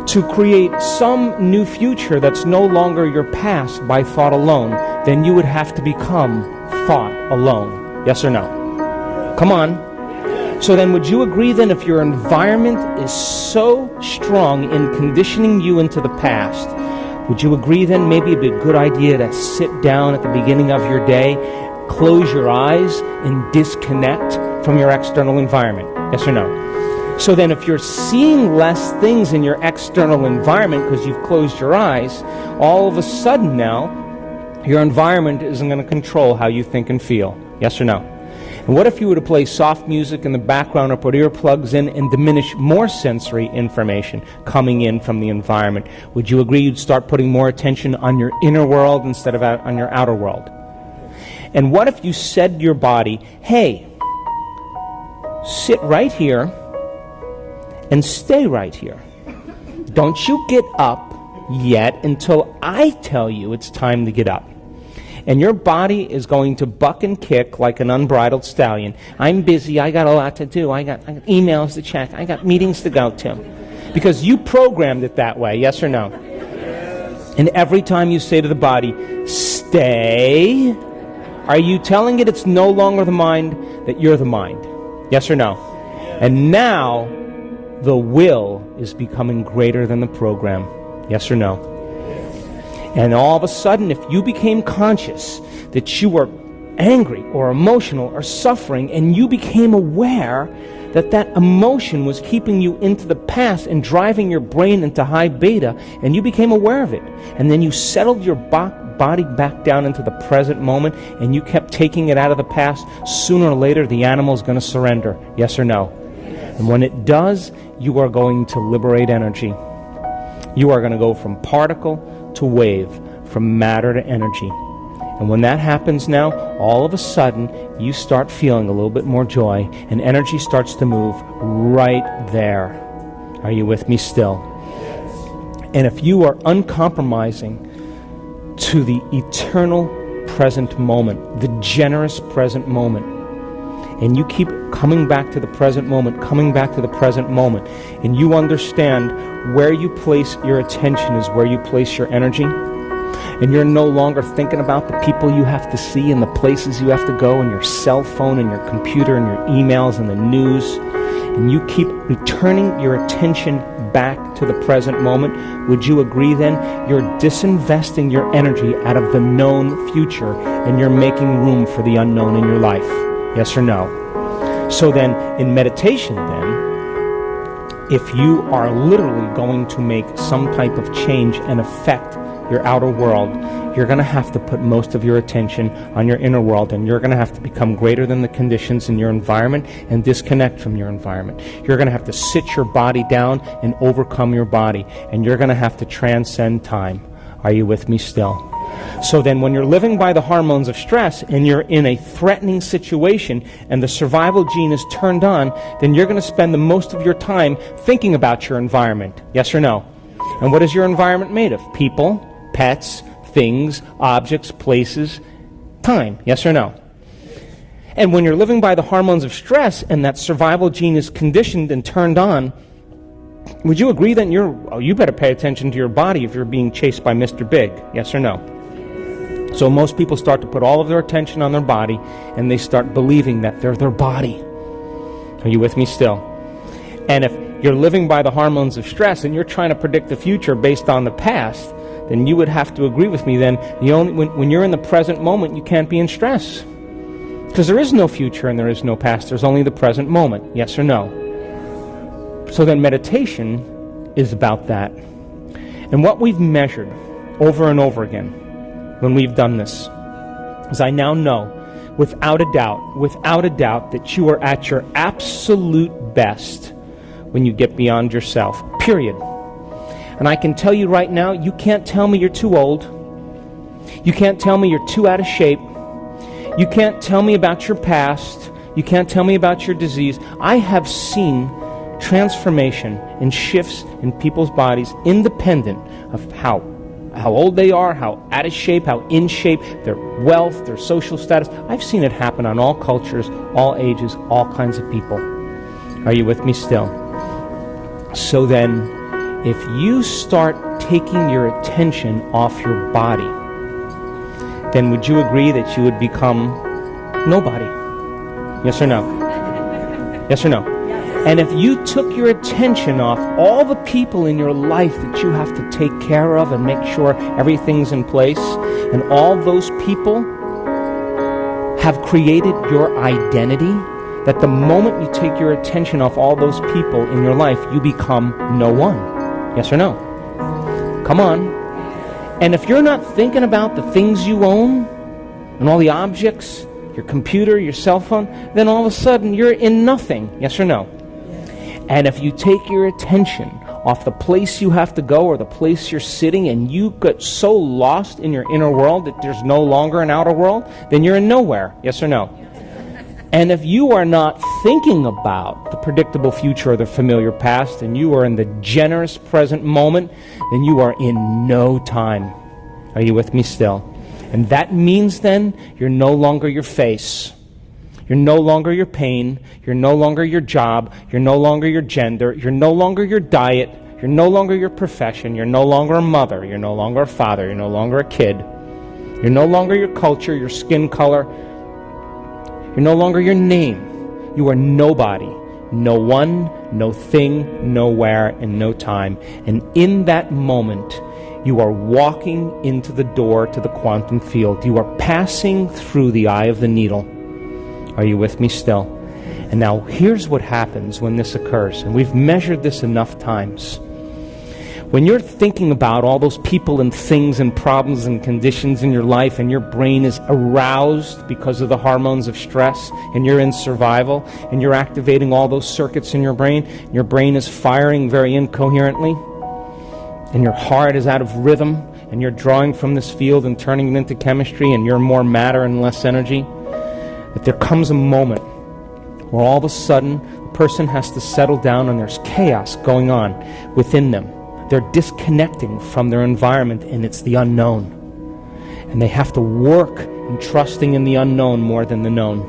to create some new future that's no longer your past by thought alone, then you would have to become thought alone. Yes or no? Come on. So then would you agree then if your environment is so strong in conditioning you into the past, would you agree then maybe it'd be a good idea to sit down at the beginning of your day, close your eyes, and disconnect from your external environment? Yes or no? So then if you're seeing less things in your external environment because you've closed your eyes, all of a sudden now, your environment isn't going to control how you think and feel. Yes or no? And what if you were to play soft music in the background or put earplugs in and diminish more sensory information coming in from the environment? Would you agree you'd start putting more attention on your inner world instead of on your outer world? And what if you said to your body, hey, sit right here and stay right here. Don't you get up yet until I tell you it's time to get up. And your body is going to buck and kick like an unbridled stallion. I'm busy. I got a lot to do. I got emails to check. I got meetings to go to. Because you programmed it that way, yes or no? Yes. And every time you say to the body, stay, are you telling it it's no longer the mind, that you're the mind? Yes or no? Yes. And now, the will is becoming greater than the program. Yes or no? And all of a sudden, if you became conscious that you were angry or emotional or suffering, and you became aware that that emotion was keeping you into the past and driving your brain into high beta, and you became aware of it, and then you settled your body back down into the present moment, and you kept taking it out of the past, sooner or later the animal is going to surrender. Yes or no? Yes. And when it does, you are going to liberate energy. You are going to go from particle to wave, from matter to energy. And when that happens now, all of a sudden, you start feeling a little bit more joy, and energy starts to move right there. Are you with me still? Yes. And if you are uncompromising to the eternal present moment, the generous present moment, and you keep coming back to the present moment, coming back to the present moment, and you understand where you place your attention is where you place your energy, and you're no longer thinking about the people you have to see and the places you have to go and your cell phone and your computer and your emails and the news, and you keep returning your attention back to the present moment, would you agree then you're disinvesting your energy out of the known future and you're making room for the unknown in your life? Yes or no? So then, in meditation then, if you are literally going to make some type of change and affect your outer world, you're going to have to put most of your attention on your inner world, and you're going to have to become greater than the conditions in your environment and disconnect from your environment. You're going to have to sit your body down and overcome your body, and you're going to have to transcend time. Are you with me still? So then when you're living by the hormones of stress and you're in a threatening situation and the survival gene is turned on, then you're going to spend the most of your time thinking about your environment. Yes or no? And what is your environment made of? People, pets, things, objects, places, time. Yes or no? And when you're living by the hormones of stress and that survival gene is conditioned and turned on, would you agree that you better pay attention to your body if you're being chased by Mr. Big? Yes or no? So most people start to put all of their attention on their body, and they start believing that they're their body. Are you with me still? And if you're living by the hormones of stress and you're trying to predict the future based on the past, then you would have to agree with me then, when you're in the present moment, you can't be in stress. Because there is no future and there is no past. There's only the present moment. Yes or no? So then meditation is about that. And what we've measured over and over again when we've done this is I now know without a doubt that you are at your absolute best when you get beyond yourself. Period. And I can tell you right now, you can't tell me you're too old. You can't tell me you're too out of shape. You can't tell me about your past. You can't tell me about your disease. I have seen transformation and shifts in people's bodies independent of how old they are, how out of shape, how in shape, their wealth, their social status. I've seen it happen on all cultures, all ages, all kinds of people. Are you with me still? So then, if you start taking your attention off your body, then would you agree that you would become nobody? Yes or no? Yes or no? And if you took your attention off all the people in your life that you have to take care of and make sure everything's in place, and all those people have created your identity, that the moment you take your attention off all those people in your life, you become no one. Yes or no? Come on. And if you're not thinking about the things you own and all the objects, your computer, your cell phone, then all of a sudden you're in nothing. Yes or no? And if you take your attention off the place you have to go or the place you're sitting and you get so lost in your inner world that there's no longer an outer world, then you're in nowhere. Yes or no? And if you are not thinking about the predictable future or the familiar past, and you are in the generous present moment, then you are in no time. Are you with me still? And that means then you're no longer your face. You're no longer your pain. You're no longer your job. You're no longer your gender. You're no longer your diet. You're no longer your profession. You're no longer a mother. You're no longer a father. You're no longer a kid. You're no longer your culture, your skin color. You're no longer your name. You are nobody. No one, no thing, nowhere, and no time. And in that moment, you are walking into the door to the quantum field. You are passing through the eye of the needle. Are you with me still? And now here's what happens when this occurs. And we've measured this enough times. When you're thinking about all those people and things and problems and conditions in your life, and your brain is aroused because of the hormones of stress, and you're in survival, and you're activating all those circuits in your brain is firing very incoherently, and your heart is out of rhythm, and you're drawing from this field and turning it into chemistry, and you're more matter and less energy, that there comes a moment where all of a sudden the person has to settle down and there's chaos going on within them. They're disconnecting from their environment, and it's the unknown. And they have to work in trusting in the unknown more than the known.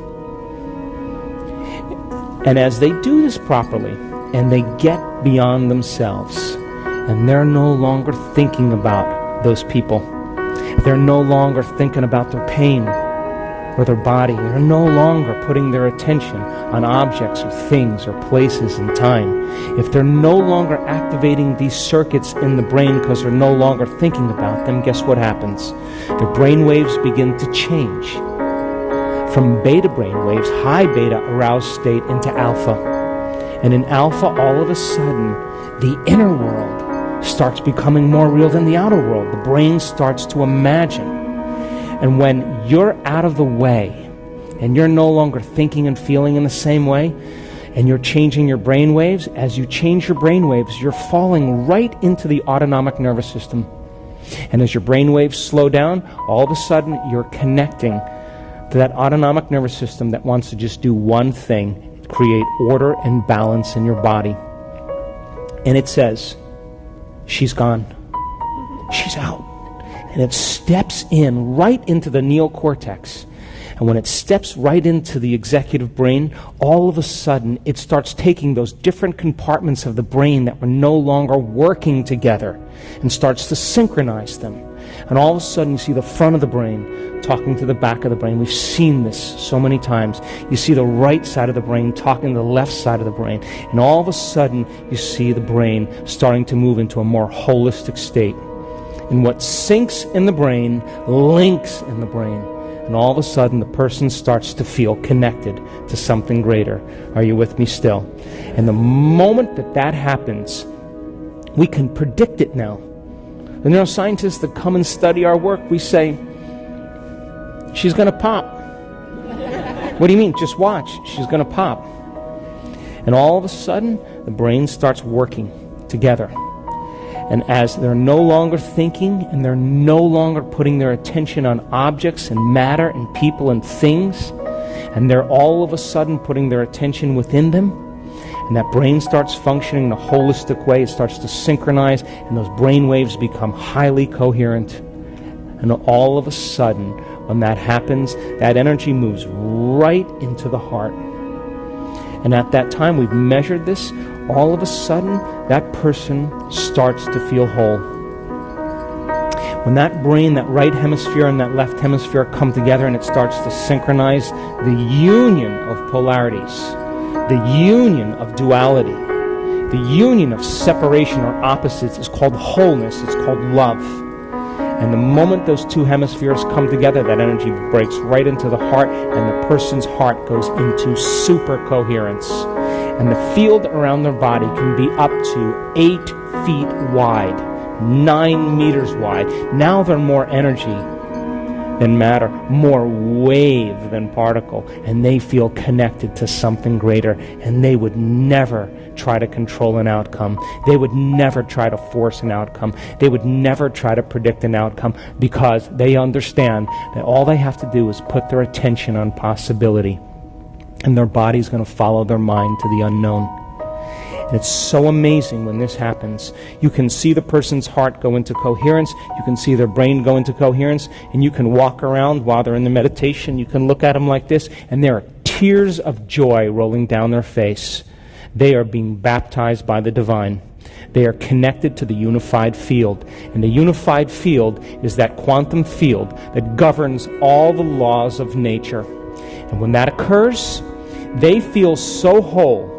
And as they do this properly, and they get beyond themselves, and they're no longer thinking about those people, they're no longer thinking about their pain or their body, they're no longer putting their attention on objects or things or places and time. If they're no longer activating these circuits in the brain because they're no longer thinking about them, guess what happens? Their brain waves begin to change from beta brain waves, high beta aroused state, into alpha. And in alpha, all of a sudden, the inner world starts becoming more real than the outer world. The brain starts to imagine. And when you're out of the way, and you're no longer thinking and feeling in the same way, and you're changing your brain waves, as you change your brain waves, you're falling right into the autonomic nervous system. And as your brain waves slow down, all of a sudden you're connecting to that autonomic nervous system that wants to just do one thing, create order and balance in your body. And it says, she's gone. She's out. And it steps in right into the neocortex. And when it steps right into the executive brain, all of a sudden it starts taking those different compartments of the brain that were no longer working together and starts to synchronize them. And all of a sudden you see the front of the brain talking to the back of the brain. We've seen this so many times. You see the right side of the brain talking to the left side of the brain. And all of a sudden you see the brain starting to move into a more holistic state. And what syncs in the brain links in the brain. And all of a sudden the person starts to feel connected to something greater. Are you with me still? And the moment that that happens, we can predict it now. The neuroscientists that come and study our work, we say, she's going to pop. What do you mean? Just watch. She's going to pop. And all of a sudden, the brain starts working together. And as they're no longer thinking and they're no longer putting their attention on objects and matter and people and things, and they're all of a sudden putting their attention within them, and that brain starts functioning in a holistic way, it starts to synchronize, and those brain waves become highly coherent. And all of a sudden, when that happens, that energy moves right into the heart. And at that time, we've measured this, all of a sudden, that person starts to feel whole. When that brain, that right hemisphere and that left hemisphere come together and it starts to synchronize, the union of polarities, the union of duality, the union of separation or opposites is called wholeness, it's called love. And the moment those two hemispheres come together, that energy breaks right into the heart, and the person's heart goes into super coherence. And the field around their body can be up to 8 feet wide, 9 meters wide. Now they're more energy than matter, more wave than particle, and they feel connected to something greater, and they would never try to control an outcome. They would never try to force an outcome. They would never try to predict an outcome, because they understand that all they have to do is put their attention on possibility, and their body's going to follow their mind to the unknown. And it's so amazing when this happens. You can see the person's heart go into coherence, you can see their brain go into coherence, and you can walk around while they're in the meditation, you can look at them like this, and there are tears of joy rolling down their face. They are being baptized by the divine. They are connected to the unified field. And the unified field is that quantum field that governs all the laws of nature. And when that occurs, they feel so whole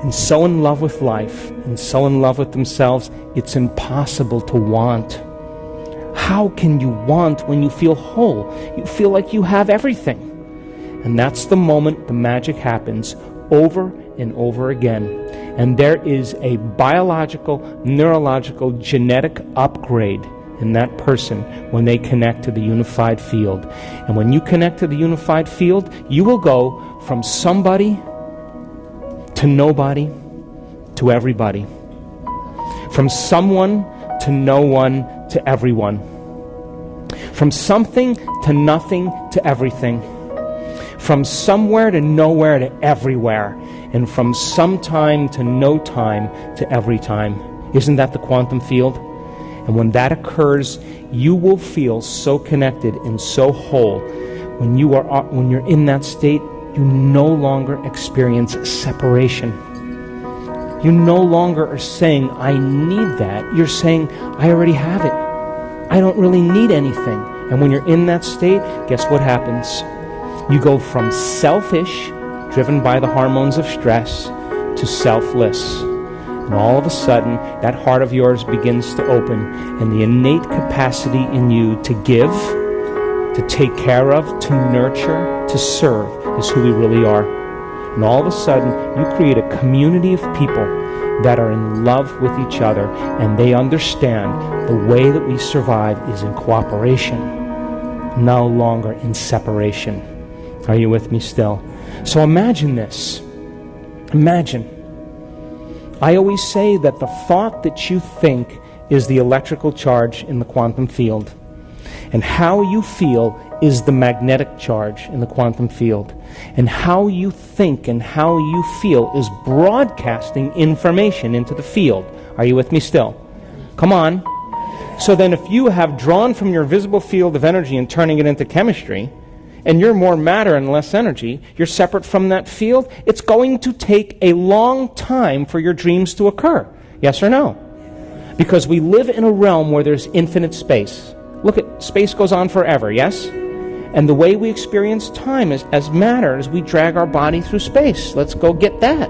and so in love with life and so in love with themselves, it's impossible to want. How can you want when you feel whole? You feel like you have everything. And that's the moment the magic happens, over and over again. And there is a biological, neurological, genetic upgrade in that person when they connect to the unified field. And when you connect to the unified field, you will go from somebody to nobody to everybody. From someone to no one to everyone. From something to nothing to everything. From somewhere to nowhere to everywhere. And from some time to no time to every time. Isn't that the quantum field? And when that occurs, you will feel so connected and so whole. When you're in that state, you no longer experience separation. You no longer are saying, I need that. You're saying, I already have it. I don't really need anything. And when you're in that state, guess what happens? You go from selfish, driven by the hormones of stress, to selfless. And all of a sudden, that heart of yours begins to open, and the innate capacity in you to give, to take care of, to nurture, to serve is who we really are. And all of a sudden, you create a community of people that are in love with each other, and they understand the way that we survive is in cooperation, no longer in separation. Are you with me still? So imagine this. Imagine. I always say that the thought that you think is the electrical charge in the quantum field. And how you feel is the magnetic charge in the quantum field. And how you think and how you feel is broadcasting information into the field. Are you with me still? Come on. So then if you have drawn from your visible field of energy and turning it into chemistry, and you're more matter and less energy, you're separate from that field, it's going to take a long time for your dreams to occur. Yes or no? Because we live in a realm where there's infinite space. Look at, space goes on forever, yes? And the way we experience time is, as matter, is we drag our body through space. Let's go get that.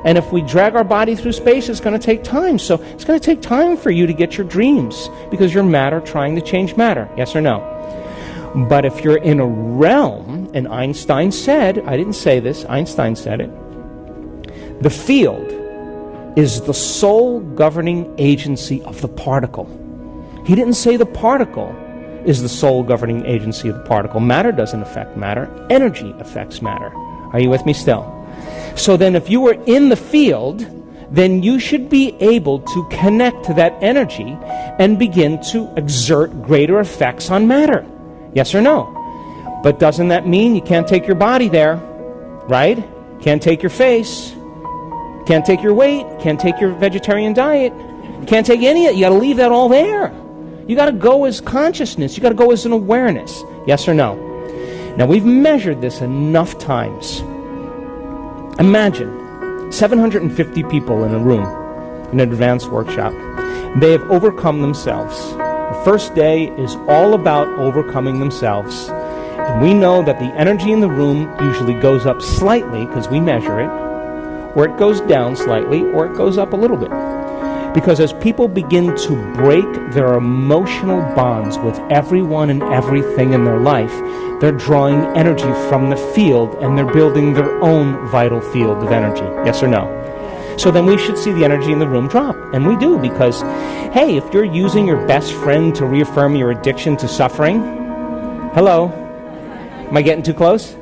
And if we drag our body through space, it's going to take time. So it's going to take time for you to get your dreams, because you're matter trying to change matter. Yes or no? But if you're in a realm, and Einstein said, I didn't say this, Einstein said it, the field is the sole governing agency of the particle. He didn't say the particle is the sole governing agency of the particle. Matter doesn't affect matter. Energy affects matter. Are you with me still? So then if you were in the field, then you should be able to connect to that energy and begin to exert greater effects on matter. Yes or no? But doesn't that mean you can't take your body there, right? Can't take your face, can't take your weight, can't take your vegetarian diet, you can't take any of it. You got to leave that all there. You got to go as consciousness. You got to go as an awareness. Yes or no? Now, we've measured this enough times. Imagine 750 people in a room in an advanced workshop. They have overcome themselves. The first day is all about overcoming themselves. And we know that the energy in the room usually goes up slightly, because we measure it, or it goes down slightly, or it goes up a little bit. Because as people begin to break their emotional bonds with everyone and everything in their life, they're drawing energy from the field, and they're building their own vital field of energy. Yes or no? So then we should see the energy in the room drop. And we do, because, hey, if you're using your best friend to reaffirm your addiction to suffering, hello? Am I getting too close?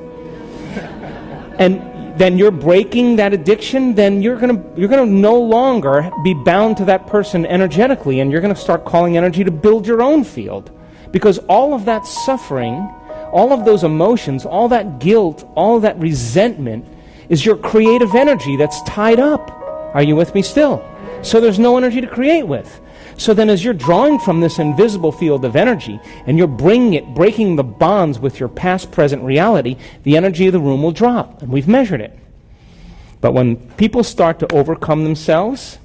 And then you're breaking that addiction, then you're gonna no longer be bound to that person energetically, and you're gonna start calling energy to build your own field. Because all of that suffering, all of those emotions, all that guilt, all that resentment is your creative energy that's tied up. Are you with me still? So there's no energy to create with. So then as you're drawing from this invisible field of energy, and you're breaking the bonds with your past, present reality, the energy of the room will drop. And we've measured it. But when people start to overcome themselves,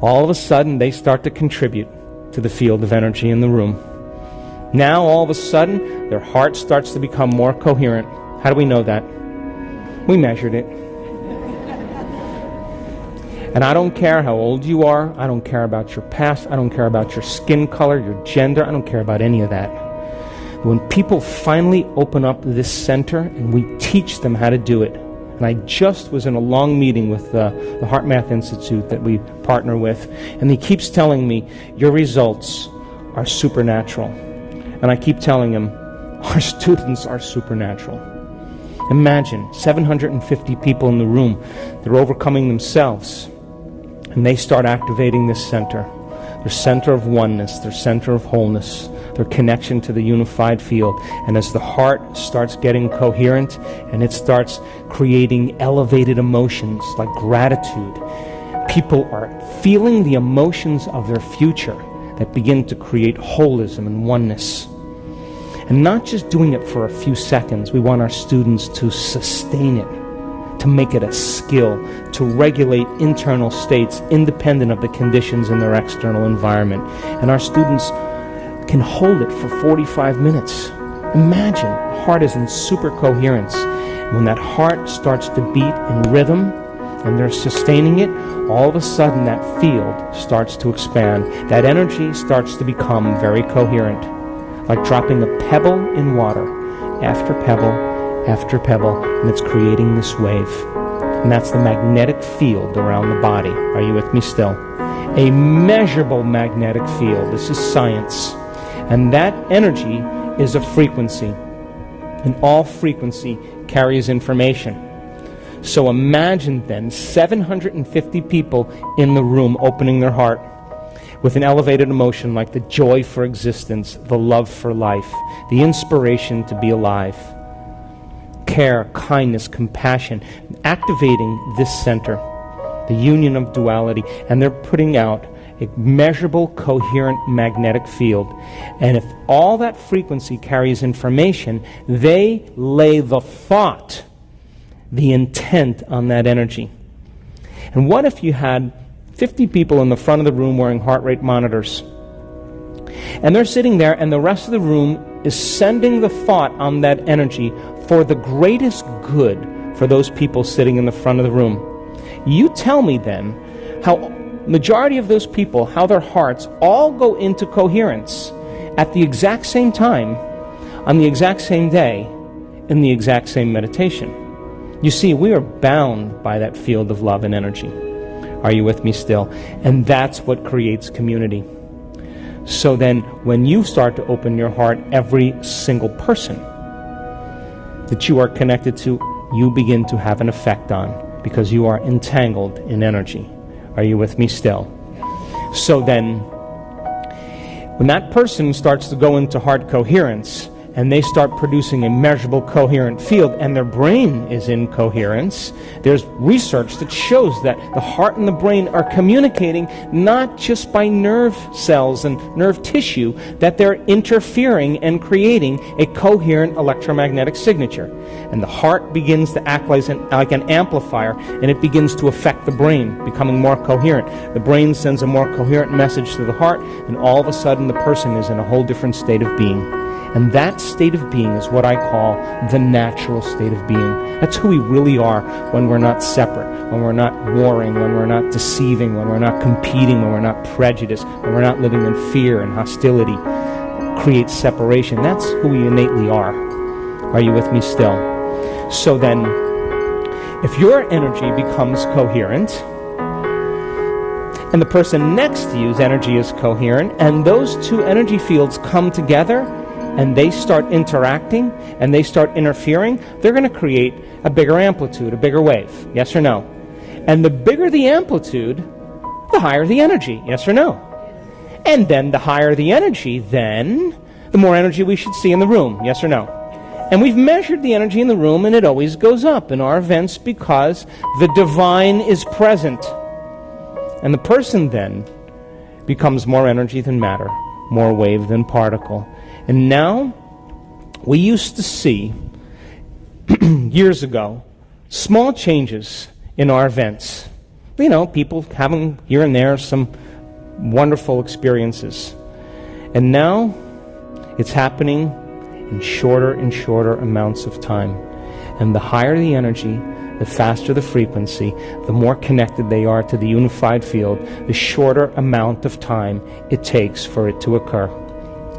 all of a sudden they start to contribute to the field of energy in the room. Now all of a sudden their heart starts to become more coherent. How do we know that? We measured it. And I don't care how old you are. I don't care about your past. I don't care about your skin color, your gender. I don't care about any of that. When people finally open up this center and we teach them how to do it, and I just was in a long meeting with the Heart Math Institute that we partner with, and he keeps telling me, your results are supernatural. And I keep telling him, our students are supernatural. Imagine 750 people in the room. They're overcoming themselves. And they start activating this center. Their center of oneness, their center of wholeness, their connection to the unified field. And as the heart starts getting coherent and it starts creating elevated emotions like gratitude, people are feeling the emotions of their future that begin to create holism and oneness. And not just doing it for a few seconds. We want our students to sustain it, to make it a skill, to regulate internal states independent of the conditions in their external environment. And our students can hold it for 45 minutes. Imagine, the heart is in super coherence. When that heart starts to beat in rhythm, and they're sustaining it, all of a sudden that field starts to expand. That energy starts to become very coherent, like dropping a pebble in water, after pebble, and it's creating this wave. And that's the magnetic field around the body. Are you with me still? A measurable magnetic field. This is science. And that energy is a frequency. And all frequency carries information. So imagine then 750 people in the room opening their heart. with an elevated emotion like the joy for existence, the love for life, the inspiration to be alive, care, kindness, compassion, activating this center, the union of duality, and they're putting out a measurable, coherent magnetic field. And if all that frequency carries information, they lay the thought, the intent on that energy. And what if you had 50 people in the front of the room wearing heart rate monitors? And they're sitting there, and the rest of the room is sending the thought on that energy for the greatest good for those people sitting in the front of the room. You tell me then how majority of those people, how their hearts all go into coherence at the exact same time, on the exact same day, in the exact same meditation. You see, we are bound by that field of love and energy. Are you with me still? And that's what creates community. So then, when you start to open your heart, every single person that you are connected to, you begin to have an effect on, because you are entangled in energy. Are you with me still? So then, when that person starts to go into heart coherence, and they start producing a measurable coherent field, and their brain is in coherence, there's research that shows that the heart and the brain are communicating not just by nerve cells and nerve tissue, that they're interfering and creating a coherent electromagnetic signature. And the heart begins to act like an amplifier, and it begins to affect the brain, becoming more coherent. The brain sends a more coherent message to the heart, and all of a sudden the person is in a whole different state of being. And that state of being is what I call the natural state of being. That's who we really are when we're not separate, when we're not warring, when we're not deceiving, when we're not competing, when we're not prejudiced, when we're not living in fear and hostility. Creates separation. That's who we innately are. Are you with me still? So then, if your energy becomes coherent, and the person next to you's energy is coherent, and those two energy fields come together, and they start interacting, and they start interfering, they're going to create a bigger amplitude, a bigger wave. Yes or no? And the bigger the amplitude, the higher the energy. Yes or no? And then the higher the energy, then the more energy we should see in the room. Yes or no? And we've measured the energy in the room, and it always goes up in our events because the divine is present. And the person then becomes more energy than matter, more wave than particle. And now, we used to see, years ago, small changes in our events. You know, people having here and there some wonderful experiences. And now, it's happening in shorter and shorter amounts of time. And the higher the energy, the faster the frequency, the more connected they are to the unified field, the shorter amount of time it takes for it to occur.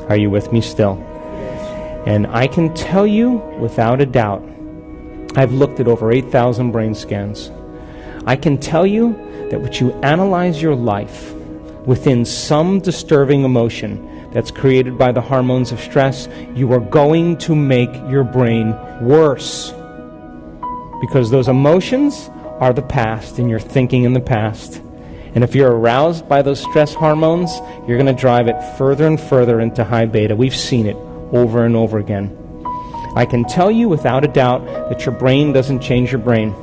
Are you with me still? And I can tell you without a doubt, I've looked at over 8,000 brain scans. I can tell you that when you analyze your life within some disturbing emotion that's created by the hormones of stress, you are going to make your brain worse. Because those emotions are the past, and you're thinking in the past. And if you're aroused by those stress hormones, you're going to drive it further and further into high beta. We've seen it over and over again. I can tell you without a doubt that your brain doesn't change your brain.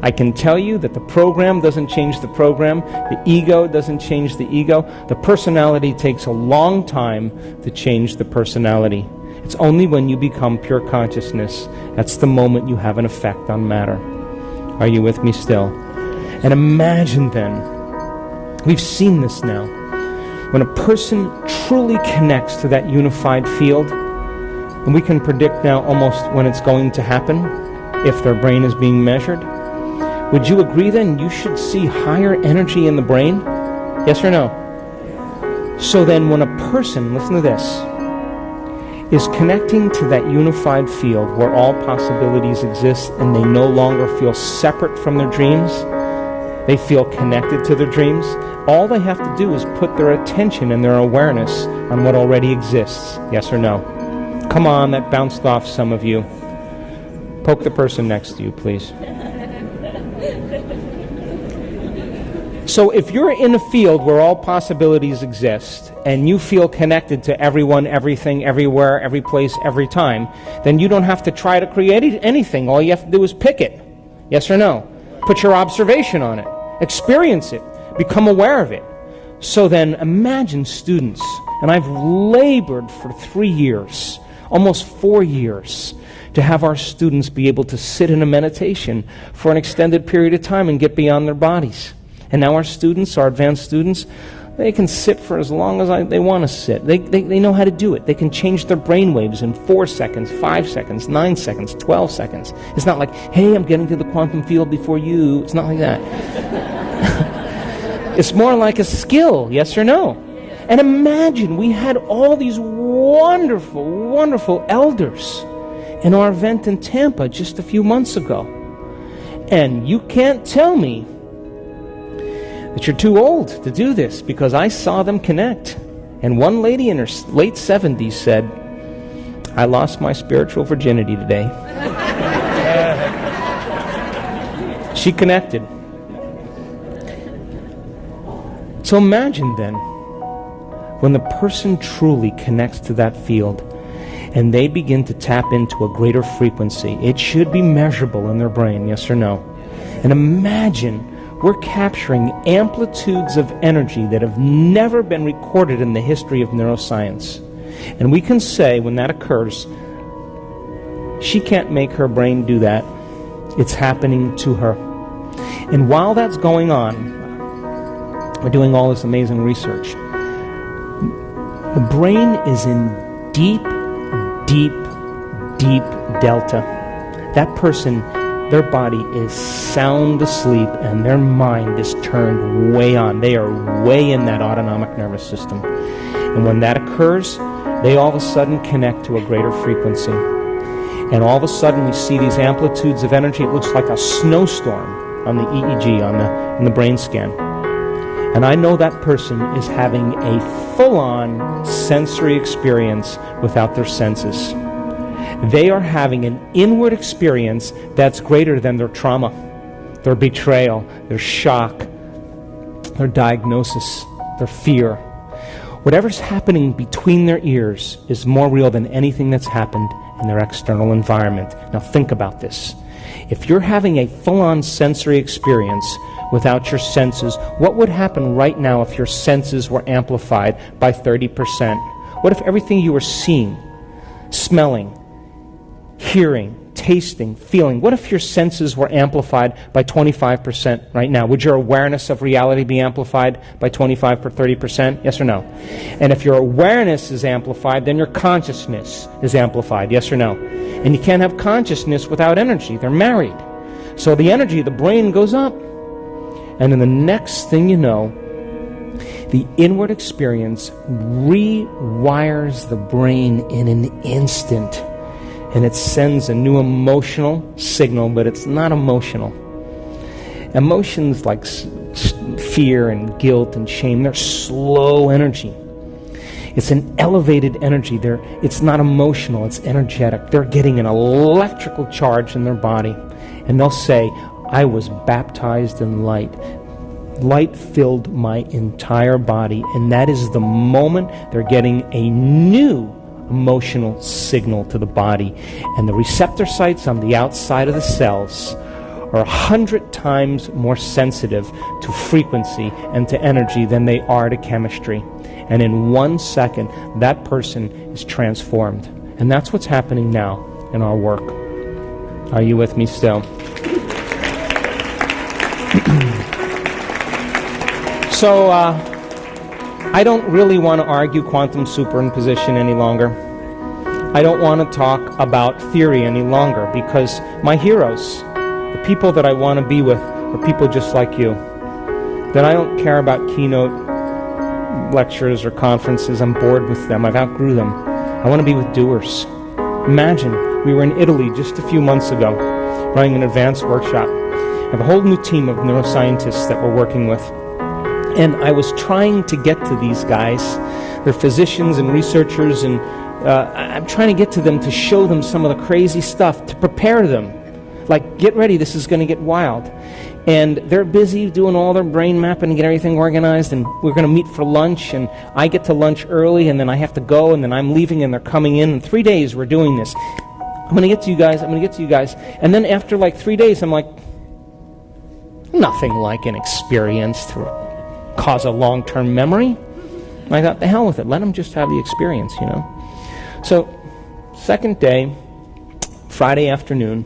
I can tell you that the program doesn't change the program. The ego doesn't change the ego. The personality takes a long time to change the personality. It's only when you become pure consciousness, that's the moment you have an effect on matter. Are you with me still? And imagine then, we've seen this now, when a person truly connects to that unified field, and we can predict now almost when it's going to happen, if their brain is being measured, would you agree then you should see higher energy in the brain? Yes or no? So then when a person, listen to this, is connecting to that unified field where all possibilities exist and they no longer feel separate from their dreams, they feel connected to their dreams, all they have to do is put their attention and their awareness on what already exists. Yes or no? Come on, that bounced off some of you. Poke the person next to you, please. So if you're in a field where all possibilities exist, and you feel connected to everyone, everything, everywhere, every place, every time, then you don't have to try to create anything. All you have to do is pick it. Yes or no? Put your observation on it. Experience it. Become aware of it. So then imagine students, and I've labored for 3 years, almost 4 years, to have our students be able to sit in a meditation for an extended period of time and get beyond their bodies. And now our students, our advanced students, they can sit for as long as they want to sit. They know how to do it. They can change their brain waves in 4 seconds, 5 seconds, 9 seconds, 12 seconds. It's not like, hey, I'm getting to the quantum field before you. It's not like that. It's more like a skill, yes or no? And imagine we had all these wonderful, wonderful elders in our event in Tampa just a few months ago. And you can't tell me that you're too old to do this, because I saw them connect. And one lady in her late 70s said, I lost my spiritual virginity today. She connected. So imagine then, when the person truly connects to that field and they begin to tap into a greater frequency, it should be measurable in their brain, yes or no? And imagine we're capturing amplitudes of energy that have never been recorded in the history of neuroscience. And we can say, when that occurs, she can't make her brain do that. It's happening to her. And while that's going on, we're doing all this amazing research. The brain is in deep, deep, deep delta. That person, their body is sound asleep and their mind is turned way on. They are way in that autonomic nervous system. And when that occurs, they all of a sudden connect to a greater frequency. And all of a sudden we see these amplitudes of energy. It looks like a snowstorm on the EEG, on the brain scan. And I know that person is having a full-on sensory experience without their senses. They are having an inward experience that's greater than their trauma, their betrayal, their shock, their diagnosis, their fear. Whatever's happening between their ears is more real than anything that's happened in their external environment. Now think about this. If you're having a full-on sensory experience without your senses, what would happen right now if your senses were amplified by 30%? What if everything you were seeing, smelling, hearing, tasting, feeling, what if your senses were amplified by 25% right now? Would your awareness of reality be amplified by 25 or 30%? Yes or no? And if your awareness is amplified, then your consciousness is amplified. Yes or no? And you can't have consciousness without energy. They're married. So the energy of the brain goes up. And then the next thing you know, the inward experience rewires the brain in an instant. And it sends a new emotional signal, but it's not emotional. Emotions like fear and guilt and shame, they're slow energy. It's an elevated energy. It's not emotional, it's energetic. They're getting an electrical charge in their body. And they'll say, I was baptized in light. Light filled my entire body. And that is the moment they're getting a new emotional signal to the body. And the receptor sites on the outside of the cells are 100 times more sensitive to frequency and to energy than they are to chemistry. And in 1 second, that person is transformed. And that's what's happening now in our work. Are you with me still? So, I don't really want to argue quantum superimposition any longer. I don't want to talk about theory any longer, because my heroes, the people that I want to be with, are people just like you. That I don't care about keynote lectures or conferences. I'm bored with them. I've outgrew them. I want to be with doers. Imagine, we were in Italy just a few months ago, running an advanced workshop. I have a whole new team of neuroscientists that we're working with. And I was trying to get to these guys. They're physicians and researchers, and I'm trying to get to them to show them some of the crazy stuff, to prepare them Like, get ready, this is going to get wild. And they're busy doing all their brain mapping to get everything organized, and we're going to meet for lunch, and I get to lunch early, and then I have to go, and then I'm leaving, and they're coming in. In 3 days, we're doing this. I'm going to get to you guys. And then after like 3 days, I'm like, nothing like an experience to cause a long-term memory. I thought, the hell with it. Let them just have the experience, you know. So, second day, Friday afternoon,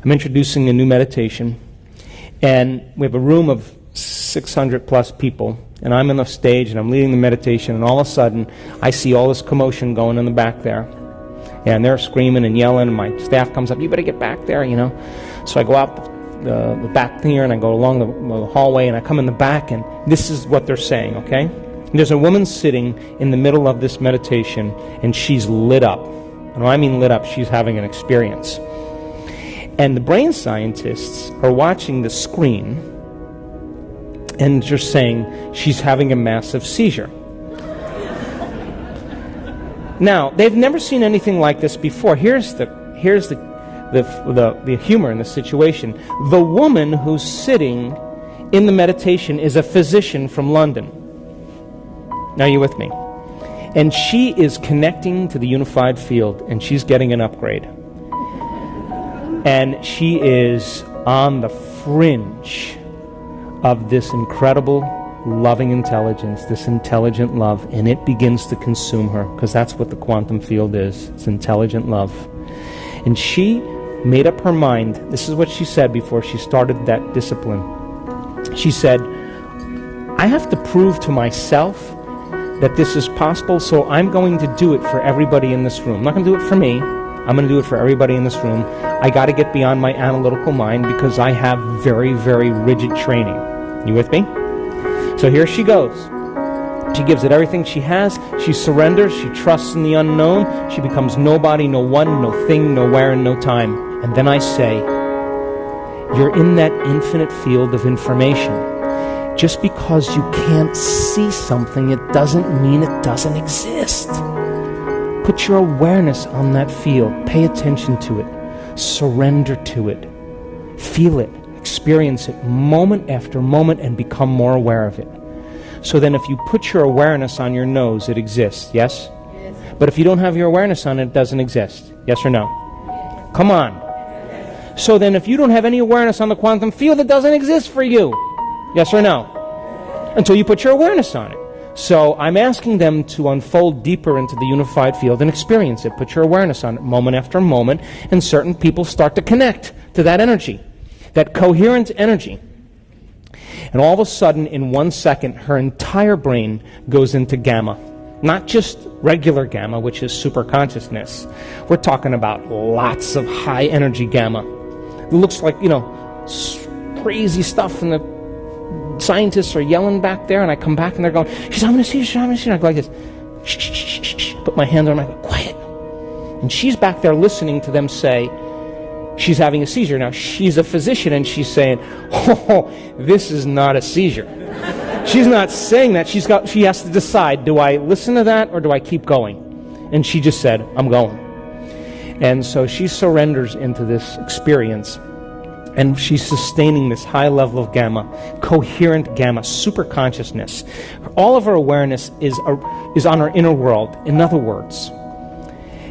I'm introducing a new meditation, and we have a room of 600 plus people, and I'm on the stage, and I'm leading the meditation, and all of a sudden, I see all this commotion going in the back there, and they're screaming and yelling, and my staff comes up, you better get back there, you know. So I go out the back here, and I go along the hallway, and I come in the back, and this is what they're saying, okay? And there's a woman sitting in the middle of this meditation, and she's lit up. And when I mean lit up, she's having an experience. And the brain scientists are watching the screen and just saying she's having a massive seizure. Now, they've never seen anything like this before. Here's the humor in the situation. The woman who's sitting in the meditation is a physician from London. Now, are you with me? And she is connecting to the unified field, and she's getting an upgrade. And she is on the fringe of this incredible, loving intelligence, this intelligent love, and it begins to consume her, because that's what the quantum field is. It's intelligent love. And she made up her mind. This is what she said before she started that discipline. She said, I have to prove to myself that this is possible, so I'm going to do it for everybody in this room. I'm not going to do it for me. I'm going to do it for everybody in this room. I got to get beyond my analytical mind because I have very, very rigid training. You with me? So here she goes. She gives it everything she has. She surrenders. She trusts in the unknown. She becomes nobody, no one, no thing, nowhere, and no time. And then I say, you're in that infinite field of information. Just because you can't see something, it doesn't mean it doesn't exist. Put your awareness on that field. Pay attention to it. Surrender to it. Feel it. Experience it moment after moment and become more aware of it. So then if you put your awareness on your nose, it exists, yes? Yes. But if you don't have your awareness on it, it doesn't exist. Yes or no? Yes. Come on. Yes. So then if you don't have any awareness on the quantum field, it doesn't exist for you. Yes or no? Yes. Until you put your awareness on it. So I'm asking them to unfold deeper into the unified field and experience it. Put your awareness on it moment after moment, and certain people start to connect to that energy, that coherent energy. And all of a sudden, in 1 second, her entire brain goes into gamma. Not just regular gamma, which is super consciousness. We're talking about lots of high energy gamma. It looks like, crazy stuff, and the scientists are yelling back there, and I come back and they're going, she's having a seizure, she's having a seizure. I go like this, shh, shh, shh, shh, shh. Put my hand on her, I go, quiet. And she's back there listening to them say, she's having a seizure. Now, she's a physician, and she's saying, oh, this is not a seizure. She's not saying that. She has to decide, do I listen to that or do I keep going? And she just said, I'm going. And so she surrenders into this experience. And she's sustaining this high level of gamma, coherent gamma, super consciousness. All of her awareness is on her inner world. In other words,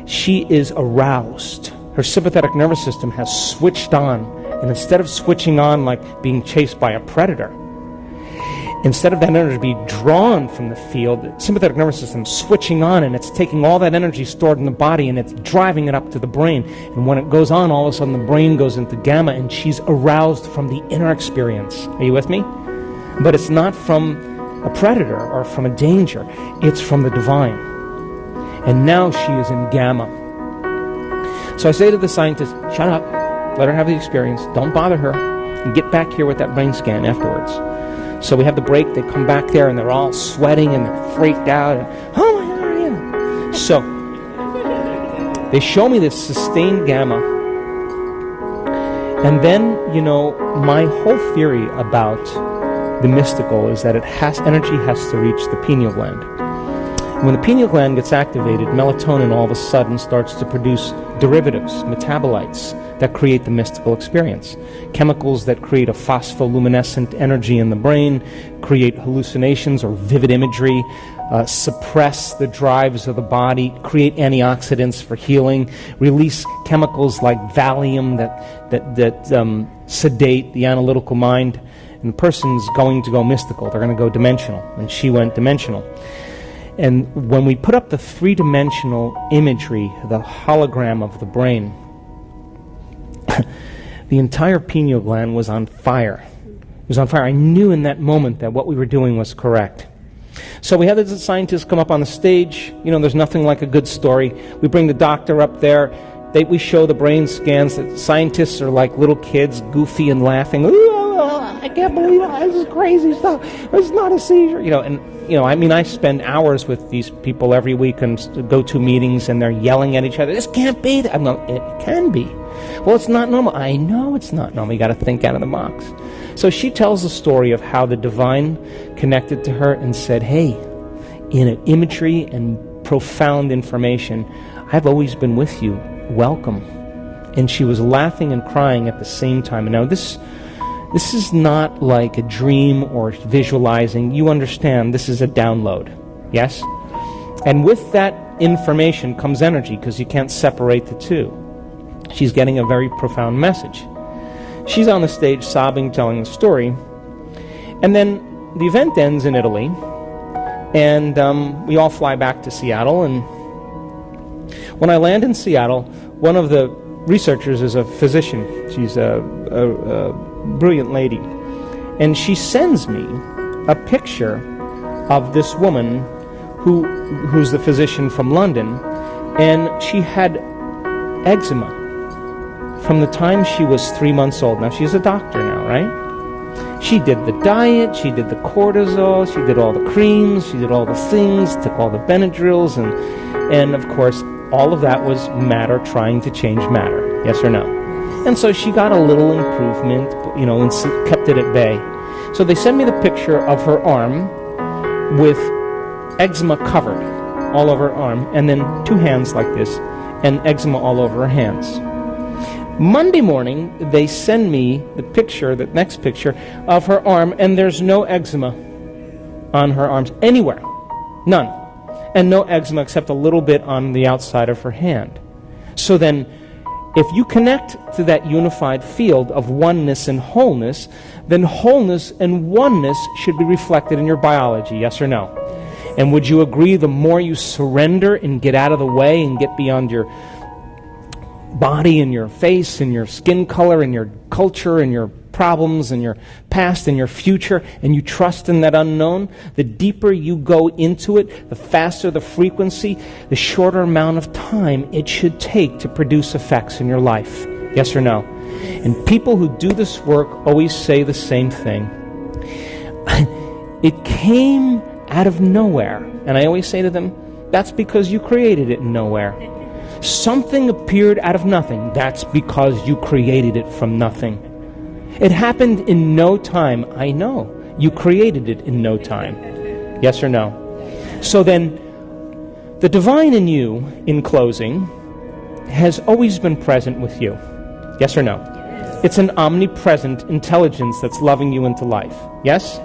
she is aroused. Her sympathetic nervous system has switched on. And instead of switching on like being chased by a predator, instead of that energy being drawn from the field, the sympathetic nervous system is switching on, and it's taking all that energy stored in the body and it's driving it up to the brain. And when it goes on, all of a sudden the brain goes into gamma, and she's aroused from the inner experience. Are you with me? But it's not from a predator or from a danger. It's from the divine. And now she is in gamma. So I say to the scientist, shut up. Let her have the experience. Don't bother her. And get back here with that brain scan afterwards. So we have the break, they come back there, and they're all sweating, and they're freaked out, and, oh my God, yeah. So, they show me this sustained gamma, and then, my whole theory about the mystical is that energy has to reach the pineal gland. When the pineal gland gets activated, melatonin all of a sudden starts to produce derivatives, metabolites that create the mystical experience. Chemicals that create a phospholuminescent energy in the brain, create hallucinations or vivid imagery, suppress the drives of the body, create antioxidants for healing, release chemicals like Valium that sedate the analytical mind. And the person's going to go mystical. They're going to go dimensional. And she went dimensional. And when we put up the three-dimensional imagery, the hologram of the brain, the entire pineal gland was on fire. It was on fire. I knew in that moment that what we were doing was correct. So we had the scientists come up on the stage. You know, there's nothing like a good story. We bring the doctor up there. We show the brain scans. The scientists are like little kids, goofy and laughing. Ooh, I can't believe it. This is crazy stuff. It's not a seizure. I spend hours with these people every week and go to meetings, and they're yelling at each other. This can't be. I'm going, it can be. Well, it's not normal. I know it's not normal. You got to think out of the box. So she tells the story of how the divine connected to her and said, hey, in an imagery and profound information, I've always been with you. Welcome. And she was laughing and crying at the same time. And now this is not like a dream or visualizing. You understand this is a download. Yes? And with that information comes energy, because you can't separate the two. She's getting a very profound message. She's on the stage sobbing, telling the story. And then the event ends in Italy. And we all fly back to Seattle. And when I land in Seattle, one of the researchers is a physician. She's a brilliant lady. And she sends me a picture of this woman who's the physician from London. And she had eczema from the time she was 3 months old. Now, she's a doctor now, right? She did the diet, she did the cortisol, she did all the creams, she did all the things, took all the Benadryls, and of course, all of that was matter trying to change matter. Yes or no? And so she got a little improvement, and kept it at bay. So they sent me the picture of her arm with eczema covered all over her arm, and then two hands like this, and eczema all over her hands. Monday morning, they send me the next picture of her arm, and there's no eczema on her arms anywhere. None. And no eczema except a little bit on the outside of her hand. So then, if you connect to that unified field of oneness and wholeness, then wholeness and oneness should be reflected in your biology, yes or no? And would you agree, the more you surrender and get out of the way and get beyond your body and your face and your skin color and your culture and your problems and your past and your future, and you trust in that unknown, the deeper you go into it, the faster the frequency, the shorter amount of time it should take to produce effects in your life. Yes or no? And people who do this work always say the same thing. It came out of nowhere. And I always say to them, that's because you created it in nowhere. Something appeared out of nothing. That's because you created it from nothing. It happened in no time. I know. You created it in no time. Yes or no? So then, the divine in you, in closing, has always been present with you. Yes or no? It's an omnipresent intelligence that's loving you into life. Yes?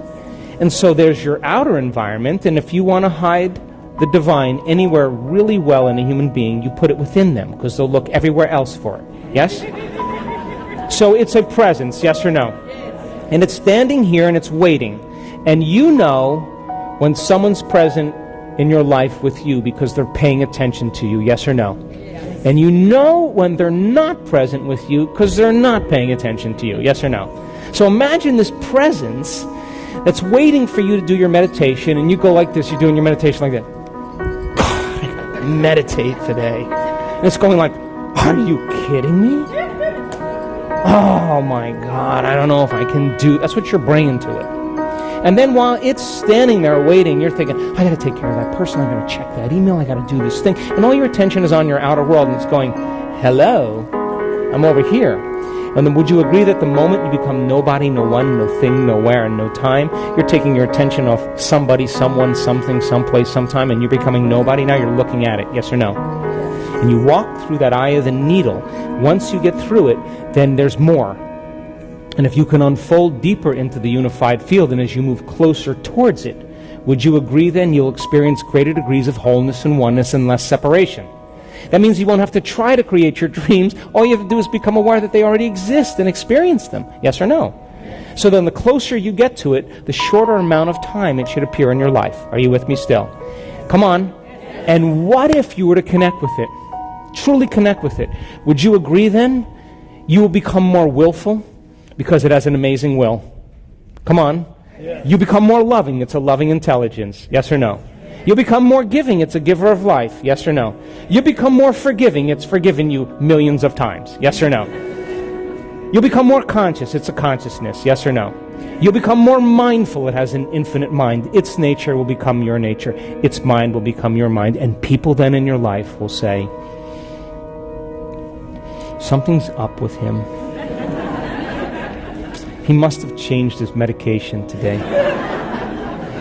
And so there's your outer environment, and if you want to hide the divine anywhere really well in a human being, you put it within them, because they'll look everywhere else for it. Yes? So it's a presence, yes or no? And it's standing here and it's waiting. And you know when someone's present in your life with you because they're paying attention to you, yes or no? And you know when they're not present with you because they're not paying attention to you, yes or no? So imagine this presence that's waiting for you to do your meditation, and you go like this, you're doing your meditation like that. Meditate today. And it's going like, are you kidding me? Oh my God, I don't know if I can do. That's what you're bringing to it. And then while it's standing there waiting, you're thinking, I got to take care of that person, I got to check that email, I got to do this thing. And all your attention is on your outer world, and it's going, hello, I'm over here. And then would you agree that the moment you become nobody, no one, no thing, nowhere, and no time, you're taking your attention off somebody, someone, something, someplace, sometime, and you're becoming nobody? Now you're looking at it, yes or no? And you walk through that eye of the needle. Once you get through it, then there's more. And if you can unfold deeper into the unified field, and as you move closer towards it, would you agree then you'll experience greater degrees of wholeness and oneness and less separation? That means you won't have to try to create your dreams. All you have to do is become aware that they already exist and experience them. Yes or no? So then the closer you get to it, the shorter amount of time it should appear in your life. Are you with me still? Come on. And what if you were to connect with it? Truly connect with it. Would you agree then? You will become more willful because it has an amazing will. Come on. Yes. You become more loving. It's a loving intelligence. Yes or no? You'll become more giving. It's a giver of life. Yes or no? You become more forgiving. It's forgiven you millions of times. Yes or no? You'll become more conscious. It's a consciousness. Yes or no? You'll become more mindful. It has an infinite mind. Its nature will become your nature. Its mind will become your mind. And people then in your life will say, something's up with him. He must have changed his medication today.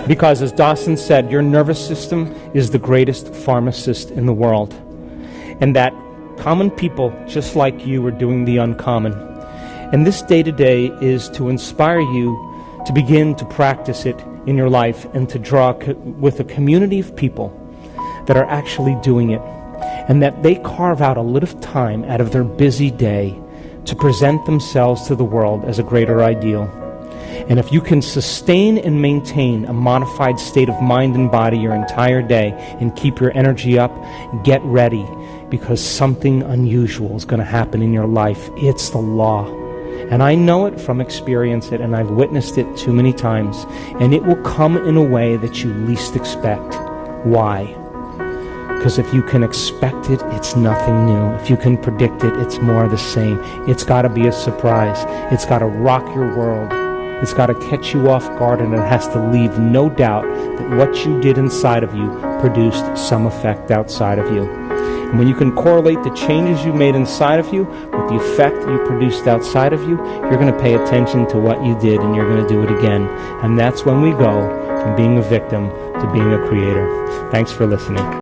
Because as Dawson said, your nervous system is the greatest pharmacist in the world. And that common people just like you are doing the uncommon. And this day-to-day is to inspire you to begin to practice it in your life and to draw with a community of people that are actually doing it. And that they carve out a little time out of their busy day to present themselves to the world as a greater ideal. And if you can sustain and maintain a modified state of mind and body your entire day and keep your energy up, get ready, because something unusual is going to happen in your life. It's the law. And I know it from experience it, and I've witnessed it too many times. And it will come in a way that you least expect. Why? Because if you can expect it, it's nothing new. If you can predict it, it's more of the same. It's got to be a surprise. It's got to rock your world. It's got to catch you off guard, and it has to leave no doubt that what you did inside of you produced some effect outside of you. And when you can correlate the changes you made inside of you with the effect you produced outside of you, you're going to pay attention to what you did, and you're going to do it again. And that's when we go from being a victim to being a creator. Thanks for listening.